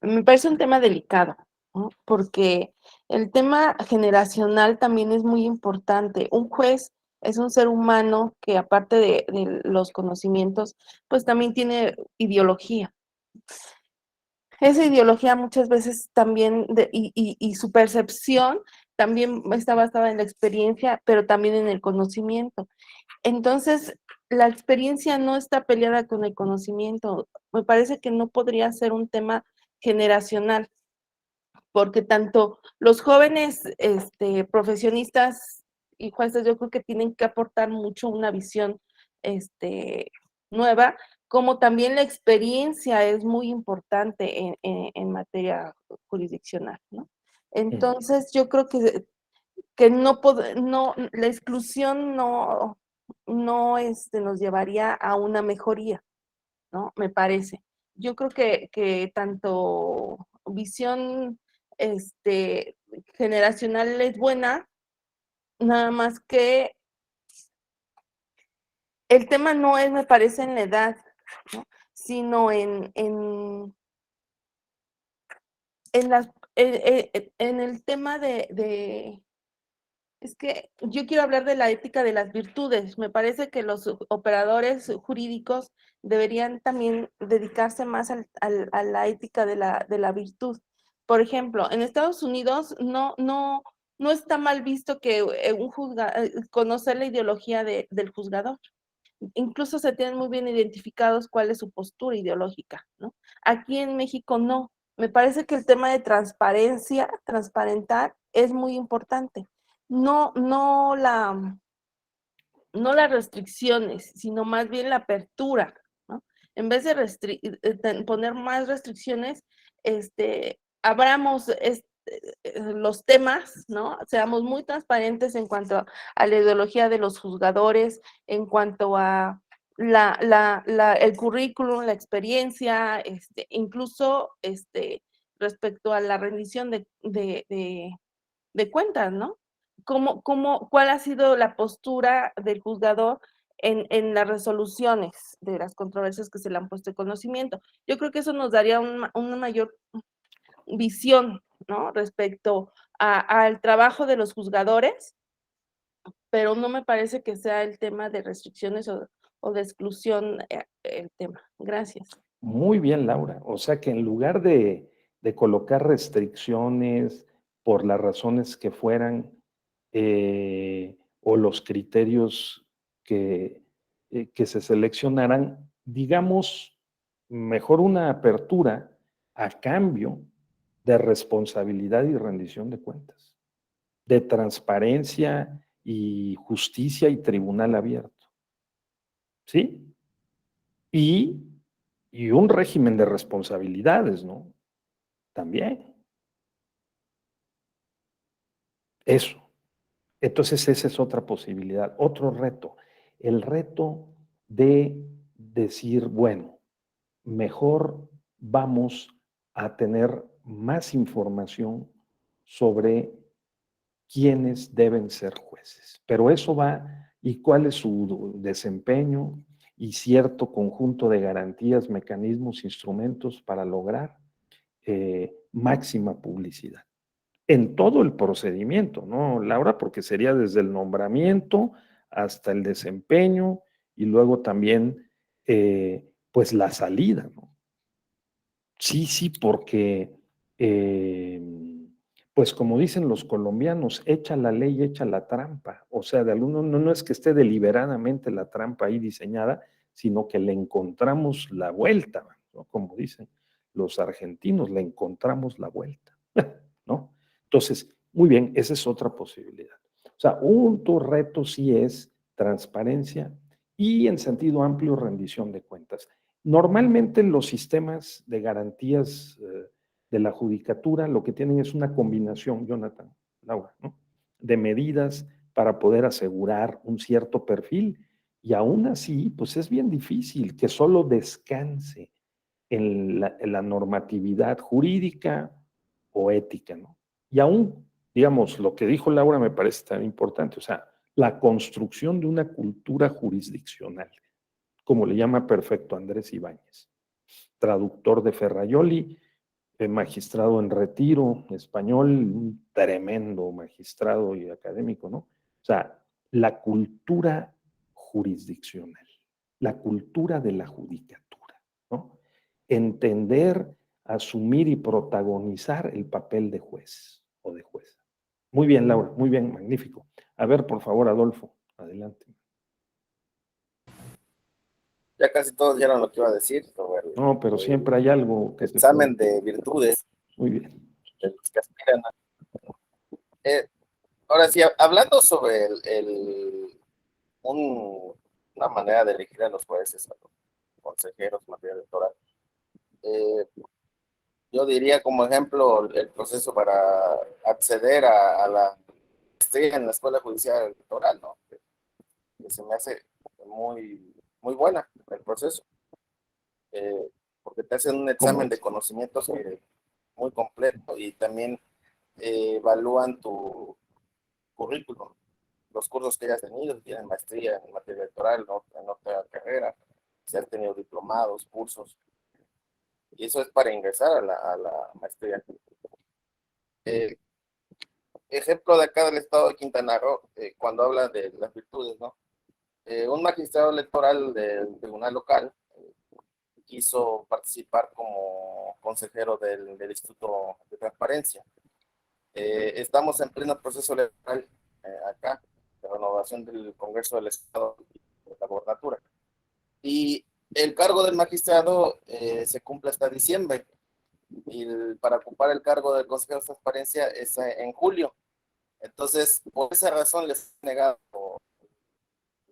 me parece un tema delicado, ¿no? Porque el tema generacional también es muy importante. Un juez es un ser humano que aparte de los conocimientos, pues también tiene ideología. Esa ideología muchas veces también, y su percepción también está basada en la experiencia, pero también en el conocimiento. Entonces, la experiencia no está peleada con el conocimiento. Me parece que no podría ser un tema generacional, porque tanto los jóvenes profesionistas y jueces, yo creo que tienen que aportar mucho una visión nueva, como también la experiencia es muy importante en materia jurisdiccional, ¿no? Entonces, yo creo que no, la exclusión no nos llevaría a una mejoría, ¿no? Me parece. Yo creo que tanto visión generacional es buena, nada más que el tema no es, me parece, en la edad, ¿no? Sino en las, en el tema es que yo quiero hablar de la ética de las virtudes. Me parece que los operadores jurídicos deberían también dedicarse más a la ética de la virtud. Por ejemplo, en Estados Unidos no está mal visto que conocer la ideología del juzgador. Incluso se tienen muy bien identificados cuál es su postura ideológica, ¿no? Aquí en México no. Me parece que el tema de transparencia, transparentar, es muy importante. No, no las restricciones, sino más bien la apertura, ¿no? En vez de poner más restricciones, abramos los temas, ¿no? Seamos muy transparentes en cuanto a la ideología de los juzgadores, en cuanto a el currículum, la experiencia, incluso respecto a la rendición de cuentas, ¿no? ¿Cuál ha sido la postura del juzgador en las resoluciones de las controversias que se le han puesto de conocimiento? Yo creo que eso nos daría una mayor visión, ¿no? Respecto al trabajo de los juzgadores, pero no me parece que sea el tema de restricciones o de exclusión el tema. Gracias.
Muy bien, Laura. O sea que en lugar de colocar restricciones por las razones que fueran, o los criterios que se seleccionaran, digamos, mejor una apertura a cambio de responsabilidad y rendición de cuentas, de transparencia y justicia y tribunal abierto. ¿Sí? Y, y un régimen de responsabilidades, ¿no? También. Eso. Entonces esa es otra posibilidad, otro reto. El reto de decir, bueno, mejor vamos a tener más información sobre quiénes deben ser jueces. Pero eso va, ¿y cuál es su desempeño? Y cierto conjunto de garantías, mecanismos, instrumentos para lograr máxima publicidad en todo el procedimiento, ¿no, Laura? Porque sería desde el nombramiento hasta el desempeño y luego también, pues, la salida, ¿no? Sí, sí, porque, pues, como dicen los colombianos, echa la ley, echa la trampa. O sea, de alguno, no es que esté deliberadamente la trampa ahí diseñada, sino que le encontramos la vuelta, ¿no? Como dicen los argentinos, le encontramos la vuelta, ¿no? Entonces, muy bien, esa es otra posibilidad. O sea, un reto sí es transparencia y en sentido amplio rendición de cuentas. Normalmente los sistemas de garantías de la judicatura lo que tienen es una combinación, Jonathan, Laura, ¿no?, de medidas para poder asegurar un cierto perfil, y aún así, pues es bien difícil que solo descanse en la normatividad jurídica o ética, ¿no? Y aún, digamos, lo que dijo Laura me parece tan importante, o sea, la construcción de una cultura jurisdiccional, como le llama perfecto Andrés Ibáñez, traductor de Ferraioli, magistrado en retiro, español, un tremendo magistrado y académico, ¿no? O sea, la cultura jurisdiccional, la cultura de la judicatura, ¿no? Entender, asumir y protagonizar el papel de juez o de jueza. Muy bien, Laura, muy bien, magnífico. A ver, por favor, Adolfo, adelante.
Ya casi todos dijeron lo que iba a decir sobre
No, pero siempre hay algo que se
examen
puede.
de virtudes
Muy bien.
de los que aspiran a. Ahora sí, hablando sobre una manera de elegir a los jueces, a los consejeros en materia electoral, eh, yo diría como ejemplo el proceso para acceder a la maestría en la Escuela Judicial Electoral, ¿no? Que se me hace muy, muy buena el proceso, porque te hacen un
¿Cómo
examen de
es?
conocimientos muy completo y también evalúan tu currículum, los cursos que hayas tenido, si tienes maestría en materia electoral, ¿no?, en otra carrera, si has tenido diplomados, cursos, y eso es para ingresar a la maestría. Eh, Ejemplo de acá del estado de Quintana Roo, cuando habla de las virtudes, ¿no? Un magistrado electoral del tribunal local quiso participar como consejero del Instituto de Transparencia. Estamos en pleno proceso electoral acá, de renovación del Congreso del Estado de la Gobernatura. Y el cargo del magistrado se cumple hasta diciembre. Y para ocupar el cargo del consejero de transparencia es en julio. Entonces, por esa razón les he negado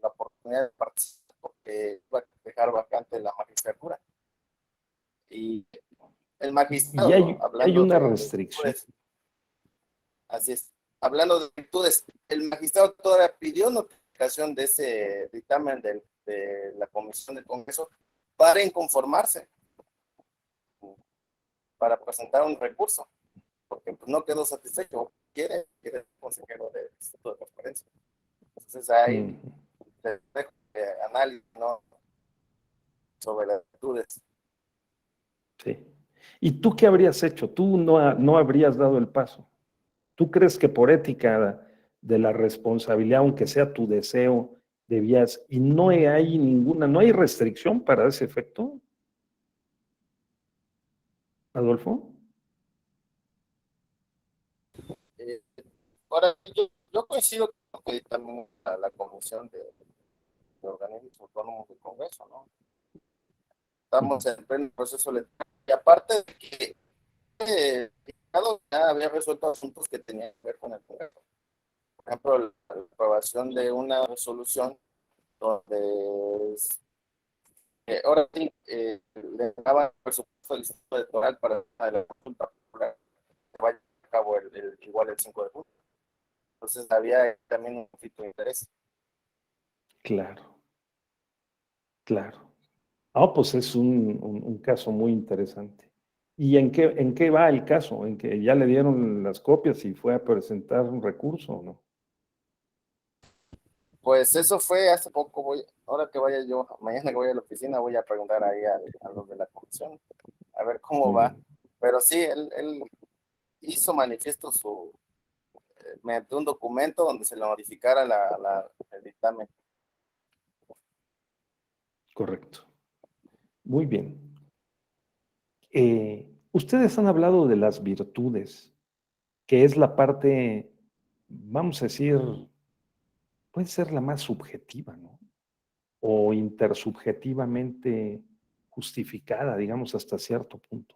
la oportunidad de participar porque va a dejar vacante la magistratura. Y el
Y
magistrado,
hay
hablando
una
de
restricción.
virtudes, así es, hablando de virtudes, el magistrado todavía pidió notificación de ese dictamen de la Comisión del Congreso para inconformarse, para presentar un recurso, porque pues, no quedó satisfecho, quiere el consejero del Instituto de Transparencia. Entonces ahí les dejo análisis, ¿no?, sobre las virtudes.
Sí. ¿Y tú qué habrías hecho? Tú no habrías dado el paso. ¿Tú crees que por ética de la responsabilidad, aunque sea tu deseo, debías, y no hay ninguna, no hay restricción para ese efecto, Adolfo?
Eh, Ahora, yo coincido con que también a la Comisión de Organismos Autónomos del Congreso, ¿no? Estamos en pleno proceso electoral. Y aparte de que el Estado ya había resuelto asuntos que tenían que ver con el Congreso. Por ejemplo, la aprobación de una resolución donde ahora sí le daban presupuesto al Instituto Electoral para la consulta popular que vaya a cabo igual el 5 de junio. Entonces había también un conflicto de interés.
Claro, claro. Ah, pues es un caso muy interesante. ¿Y en qué va el caso? ¿En que ya le dieron las copias y fue a presentar un recurso o no?
Pues eso fue hace poco. Ahora que vaya yo, mañana que voy a la oficina, voy a preguntar ahí a los de la comisión, a ver cómo
Muy
va.
bien,
Pero sí, él hizo manifiesto mediante un documento donde se le modificara el dictamen.
correcto. Muy bien. Ustedes han hablado de las virtudes, que es la parte, vamos a decir, puede ser la más subjetiva, ¿no? O intersubjetivamente justificada, digamos, hasta cierto punto.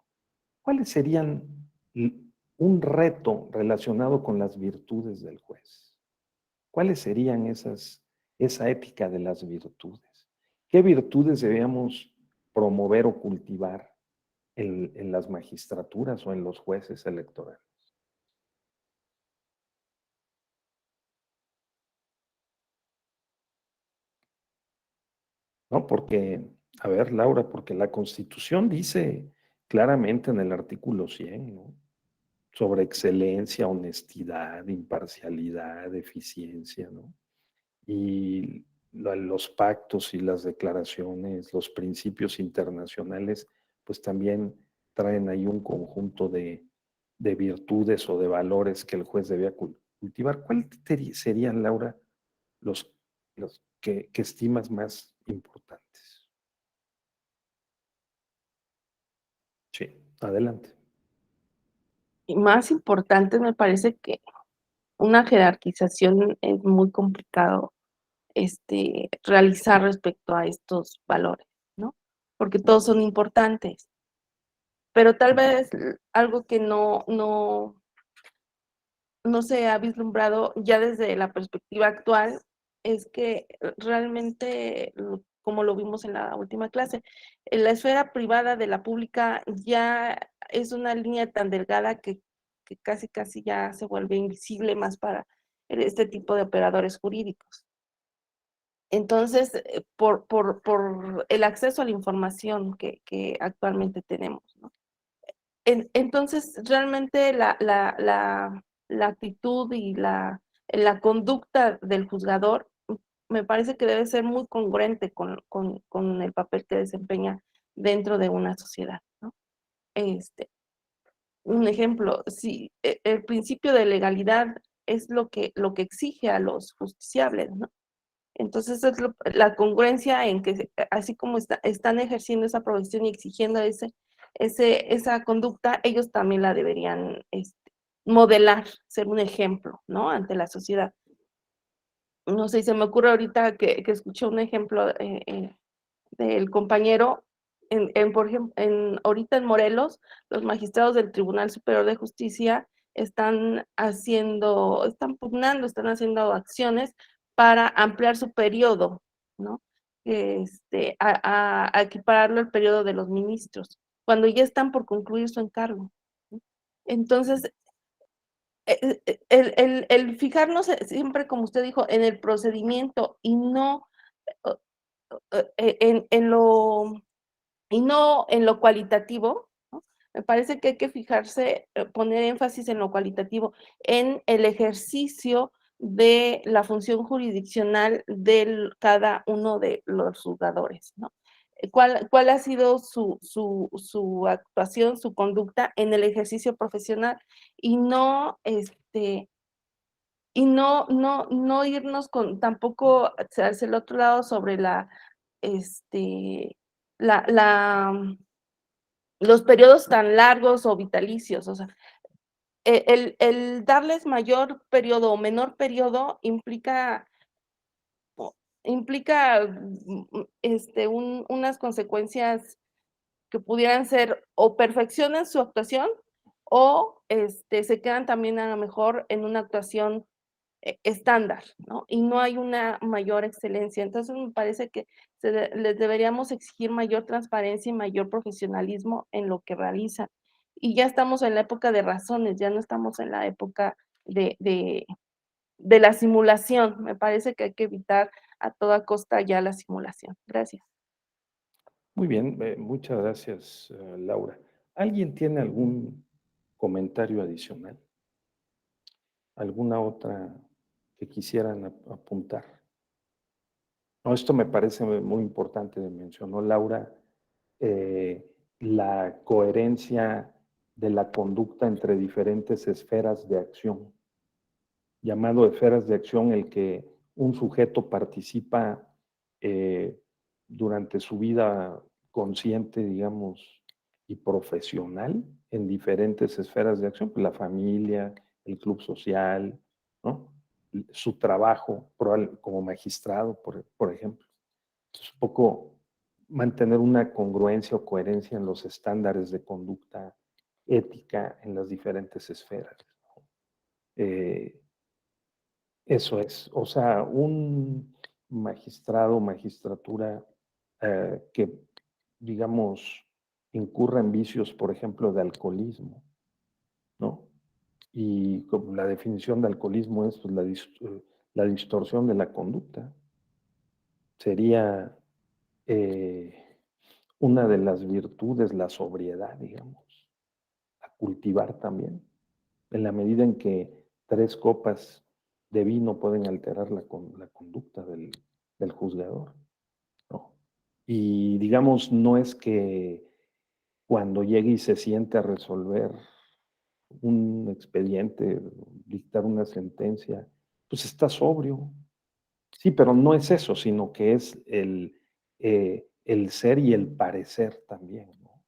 ¿Cuáles serían un reto relacionado con las virtudes del juez? ¿Cuáles serían esa ética de las virtudes? ¿Qué virtudes debemos promover o cultivar en las magistraturas o en los jueces electorales. No, porque, a ver, Laura, porque la Constitución dice claramente en el artículo 100, ¿no? Sobre excelencia, honestidad, imparcialidad, eficiencia, ¿no? Y los pactos y las declaraciones, los principios internacionales, pues también traen ahí un conjunto de virtudes o de valores que el juez debía cultivar. ¿Cuáles serían, Laura, los que estimas más importantes? Sí, adelante.
Y más importante, me parece que una jerarquización es muy complicado realizar respecto a estos valores, ¿no? Porque todos son importantes, pero tal vez algo que no se ha vislumbrado ya desde la perspectiva actual es que realmente, como lo vimos en la última clase, en la esfera privada de la pública ya es una línea tan delgada que casi ya se vuelve invisible más para este tipo de operadores jurídicos. Entonces, por el acceso a la información que actualmente tenemos, ¿no? Entonces, realmente la actitud y la conducta del juzgador me parece que debe ser muy congruente con el papel que desempeña dentro de una sociedad, ¿no? Este, un ejemplo, si el principio de legalidad es lo que exige a los justiciables, ¿no? Entonces, es la congruencia en que, así como están ejerciendo esa profesión y exigiendo esa conducta, ellos también la deberían modelar, ser un ejemplo, ¿no? Ante la sociedad. No sé, se me ocurre ahorita que escuché un ejemplo del compañero, por ejemplo, ahorita en Morelos, los magistrados del Tribunal Superior de Justicia están pugnando, están haciendo acciones para ampliar su periodo, ¿no? A equipararlo al periodo de los ministros, cuando ya están por concluir su encargo, ¿no? Entonces, el fijarnos siempre, como usted dijo, en el procedimiento y no en lo y no en lo cualitativo, ¿no? Me parece que hay que fijarse, poner énfasis en lo cualitativo, en el ejercicio de la función jurisdiccional de cada uno de los juzgadores, ¿no? ¿Cuál ha sido su actuación, su conducta en el ejercicio profesional? Y no irnos tampoco hacia el otro lado sobre este, la, la, los periodos tan largos o vitalicios. O sea, el darles mayor periodo o menor periodo implica unas consecuencias que pudieran ser o perfeccionan su actuación o se quedan también a lo mejor en una actuación estándar, ¿no? Y no hay una mayor excelencia. Entonces, me parece que les deberíamos exigir mayor transparencia y mayor profesionalismo en lo que realizan. Y ya estamos en la época de razones, ya no estamos en la época de la simulación. Me parece que hay que evitar a toda costa ya la simulación. Gracias.
Muy bien, muchas gracias, Laura. ¿Alguien tiene algún comentario adicional? ¿Alguna otra que quisieran apuntar? No, esto me parece muy importante, mencionó Laura, la coherencia de la conducta entre diferentes esferas de acción, llamado esferas de acción el que un sujeto participa durante su vida consciente, digamos, y profesional en diferentes esferas de acción, pues la familia, el club social, ¿no? Su trabajo como magistrado, por ejemplo. Es un poco mantener una congruencia o coherencia en los estándares de conducta ética en las diferentes esferas, ¿no? Eso es, o sea, un magistrado, magistratura que, digamos, incurra en vicios, por ejemplo, de alcoholismo, ¿no? Y como la definición de alcoholismo es pues, la distorsión de la conducta. Sería una de las virtudes, la sobriedad, digamos, a cultivar también, en la medida en que 3 copas de vino pueden alterar la conducta del juzgador, ¿no? Y digamos, no es que cuando llegue y se siente a resolver un expediente, dictar una sentencia, pues está sobrio. Sí, pero no es eso, sino que es el ser y el parecer también, ¿no?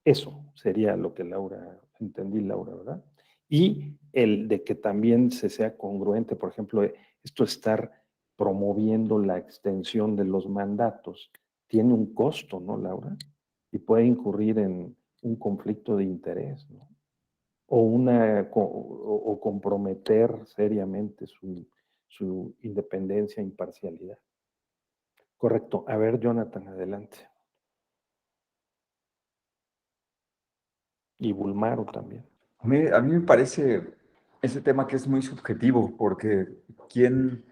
Eso sería lo que Laura, entendí Laura, ¿verdad? Y el de que también se sea congruente, por ejemplo, esto estar promoviendo la extensión de los mandatos, tiene un costo, ¿no, Laura? Y puede incurrir en un conflicto de interés, ¿no? O comprometer seriamente su independencia e imparcialidad. Correcto. A ver, Jonathan, adelante. Y Bulmaro también.
A mí me parece ese tema que es muy subjetivo, porque ¿quién,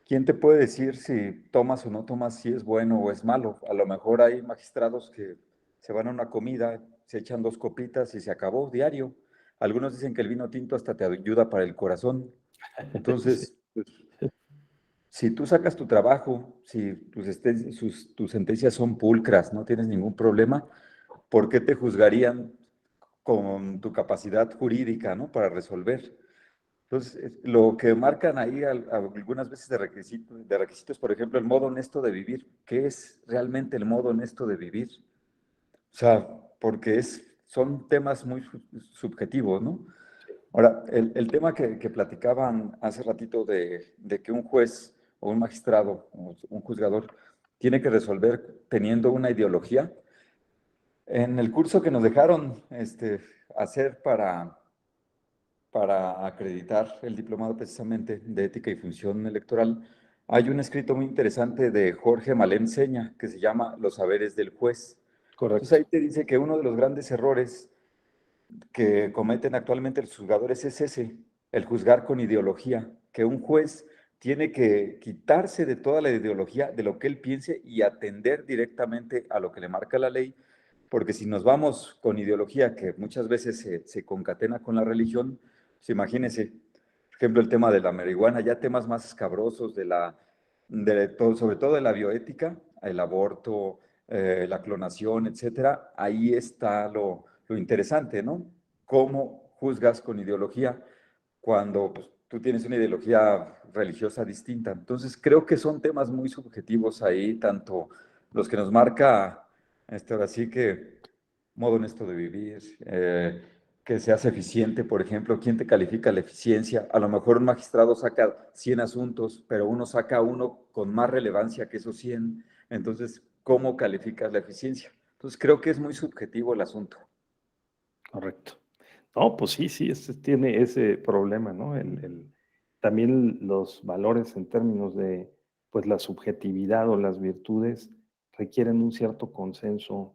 quién te puede decir si tomas o no tomas, si es bueno o es malo? A lo mejor hay magistrados que se van a una comida, se echan 2 copitas y se acabó diario. Algunos dicen que el vino tinto hasta te ayuda para el corazón.
Sí,
Entonces, pues, si tú sacas tu trabajo, si tus sentencias son pulcras, no tienes ningún problema, ¿por qué te juzgarían con tu capacidad jurídica, ¿no? Para resolver? Entonces, lo que marcan ahí algunas veces de requisitos, por ejemplo, el modo honesto de vivir. ¿Qué es realmente el modo honesto de vivir? O sea, porque son temas muy subjetivos, ¿no? Ahora, el tema que platicaban hace ratito de que un juez o un magistrado o un juzgador tiene que resolver teniendo una ideología. En el curso que nos dejaron hacer para acreditar el diplomado precisamente de ética y función electoral, hay un escrito muy interesante de Jorge Malem Seña que se llama Los saberes del juez. Entonces
correcto.
ahí te dice que uno de los grandes errores que cometen actualmente los juzgadores es ese, el juzgar con ideología, que un juez tiene que quitarse de toda la ideología, de lo que él piense y atender directamente a lo que le marca la ley, porque si nos vamos con ideología que muchas veces se concatena con la religión, pues imagínense, por ejemplo, el tema de la marihuana, ya temas más escabrosos sobre todo de la bioética, el aborto, la clonación, etcétera, ahí está lo interesante, ¿no? ¿Cómo juzgas con ideología cuando pues, tú tienes una ideología religiosa distinta? Entonces, creo que son temas muy subjetivos ahí, tanto los que nos marca, ahora sí que modo honesto de vivir, que seas eficiente, por ejemplo, ¿quién te califica la eficiencia? A lo mejor un magistrado saca 100 asuntos, pero uno saca uno con más relevancia que esos 100. Entonces, ¿cómo calificas la eficiencia? Entonces, creo que es muy subjetivo el asunto.
Correcto. No, pues sí, sí, tiene ese problema, ¿no? También los valores en términos de, pues la subjetividad o las virtudes requieren un cierto consenso,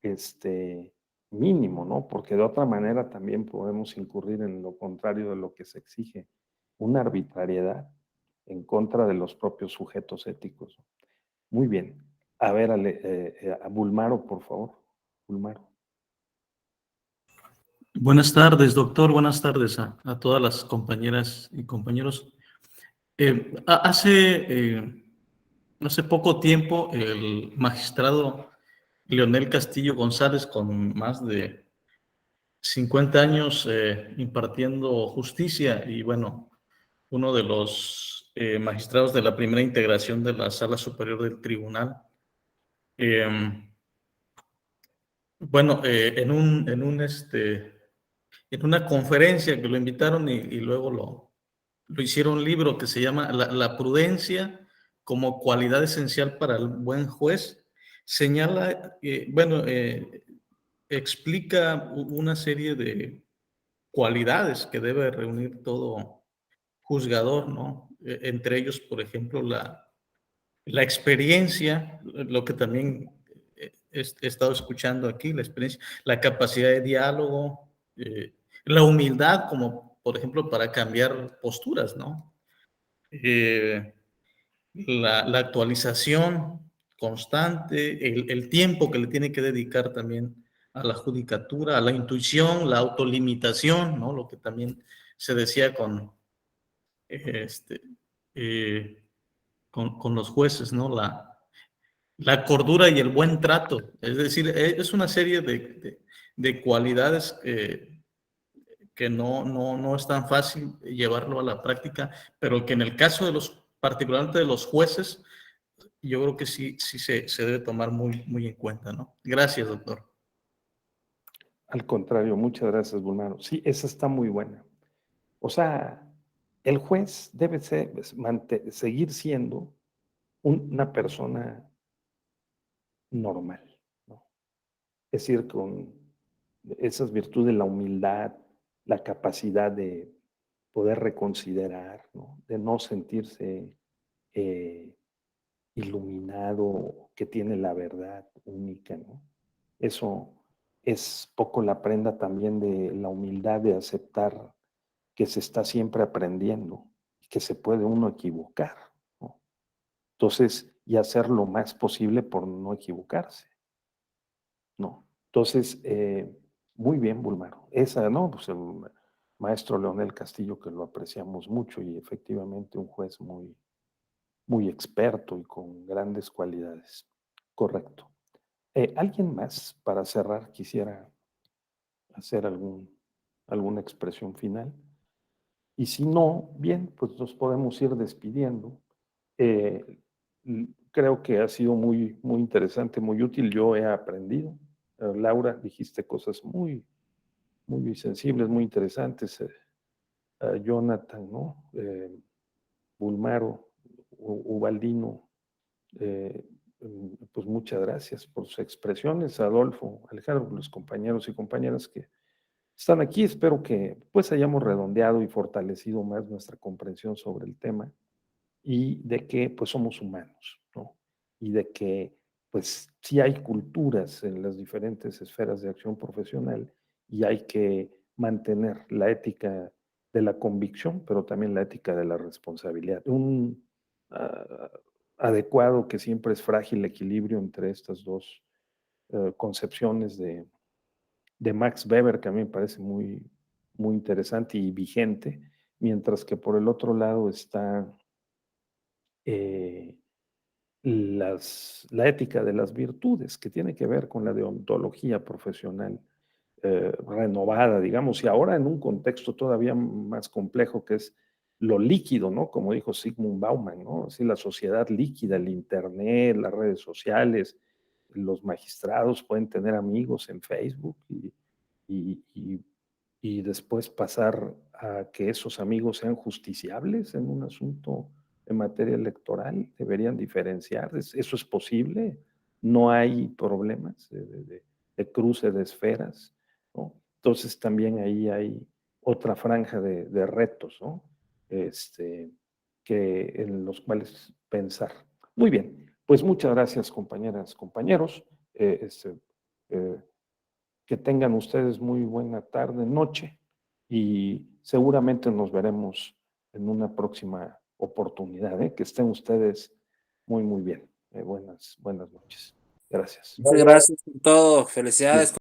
este, mínimo, ¿no? Porque de otra manera también podemos incurrir en lo contrario de lo que se exige, una arbitrariedad en contra de los propios sujetos éticos. Muy bien. A ver, a Bulmaro, por favor. Bulmaro.
Buenas tardes, doctor. Buenas tardes a todas las compañeras y compañeros. Hace poco tiempo, el magistrado Leonel Castillo González, con más de 50 años impartiendo justicia y, bueno, uno de los magistrados de la primera integración de la Sala Superior del Tribunal, eh, bueno, en una conferencia que lo invitaron y luego lo hicieron un libro que se llama La prudencia como cualidad esencial para el buen juez. Señala, explica una serie de cualidades que debe reunir todo juzgador, ¿no? Entre ellos, por ejemplo, la experiencia, lo que también he estado escuchando aquí, la experiencia, la capacidad de diálogo, la humildad, como por ejemplo para cambiar posturas, ¿no? La actualización constante, el tiempo que le tiene que dedicar también a la judicatura, a la intuición, la autolimitación, ¿no? Lo que también se decía este, eh, con los jueces, ¿no? La cordura y el buen trato. Es decir, es una serie de cualidades que no es tan fácil llevarlo a la práctica, pero que en el caso de particularmente de los jueces, yo creo que sí se debe tomar muy en cuenta, ¿no? Gracias, doctor.
Al contrario, muchas gracias, Bulmaro. Sí, esa está muy buena. O sea, el juez debe seguir siendo una persona normal, ¿no? Es decir, con esas virtudes, la humildad, la capacidad de poder reconsiderar, ¿no? De no sentirse eh, iluminado, que tiene la verdad única, ¿no? Eso es poco la prenda también de la humildad de aceptar que se está siempre aprendiendo y que se puede uno equivocar, ¿no? Entonces, y hacer lo más posible por no equivocarse, ¿no? Entonces, muy bien, Bulmaro. Esa, ¿no? Pues el maestro Leonel Castillo, que lo apreciamos mucho y efectivamente un juez muy experto y con grandes cualidades. Correcto. ¿Alguien más, para cerrar, quisiera hacer alguna expresión final? Y si no, bien, pues nos podemos ir despidiendo. Creo que ha sido muy interesante, muy útil. Yo he aprendido. Laura, dijiste cosas muy sensibles, muy interesantes. Jonathan, ¿no? Bulmaro, Ubaldino, pues muchas gracias por sus expresiones. Adolfo, Alejandro, los compañeros y compañeras que están aquí. Espero que pues hayamos redondeado y fortalecido más nuestra comprensión sobre el tema y de que pues somos humanos, ¿no? Y de que pues sí hay culturas en las diferentes esferas de acción profesional y hay que mantener la ética de la convicción, pero también la ética de la responsabilidad. Un adecuado, que siempre es frágil, equilibrio entre estas dos concepciones de Max Weber, que a mí me parece muy interesante y vigente, mientras que por el otro lado está eh, la ética de las virtudes, que tiene que ver con la deontología profesional renovada, digamos, y ahora en un contexto todavía más complejo, que es lo líquido, ¿no? Como dijo Sigmund Bauman, ¿no? Así la sociedad líquida, el Internet, las redes sociales, los magistrados pueden tener amigos en Facebook y, y, y después pasar a que esos amigos sean justiciables en un asunto en materia electoral. Deberían diferenciar. ¿Eso es posible? No hay problemas de cruce de esferas, ¿no? Entonces también ahí hay otra franja de retos, ¿no? En los cuales pensar. Muy bien, pues muchas gracias, compañeras, compañeros. Eh, que tengan ustedes muy buena tarde, noche, y seguramente nos veremos en una próxima oportunidad, ¿eh? Que estén ustedes muy bien. Buenas noches. Gracias.
Muchas gracias por todo. Felicidades.
Bien.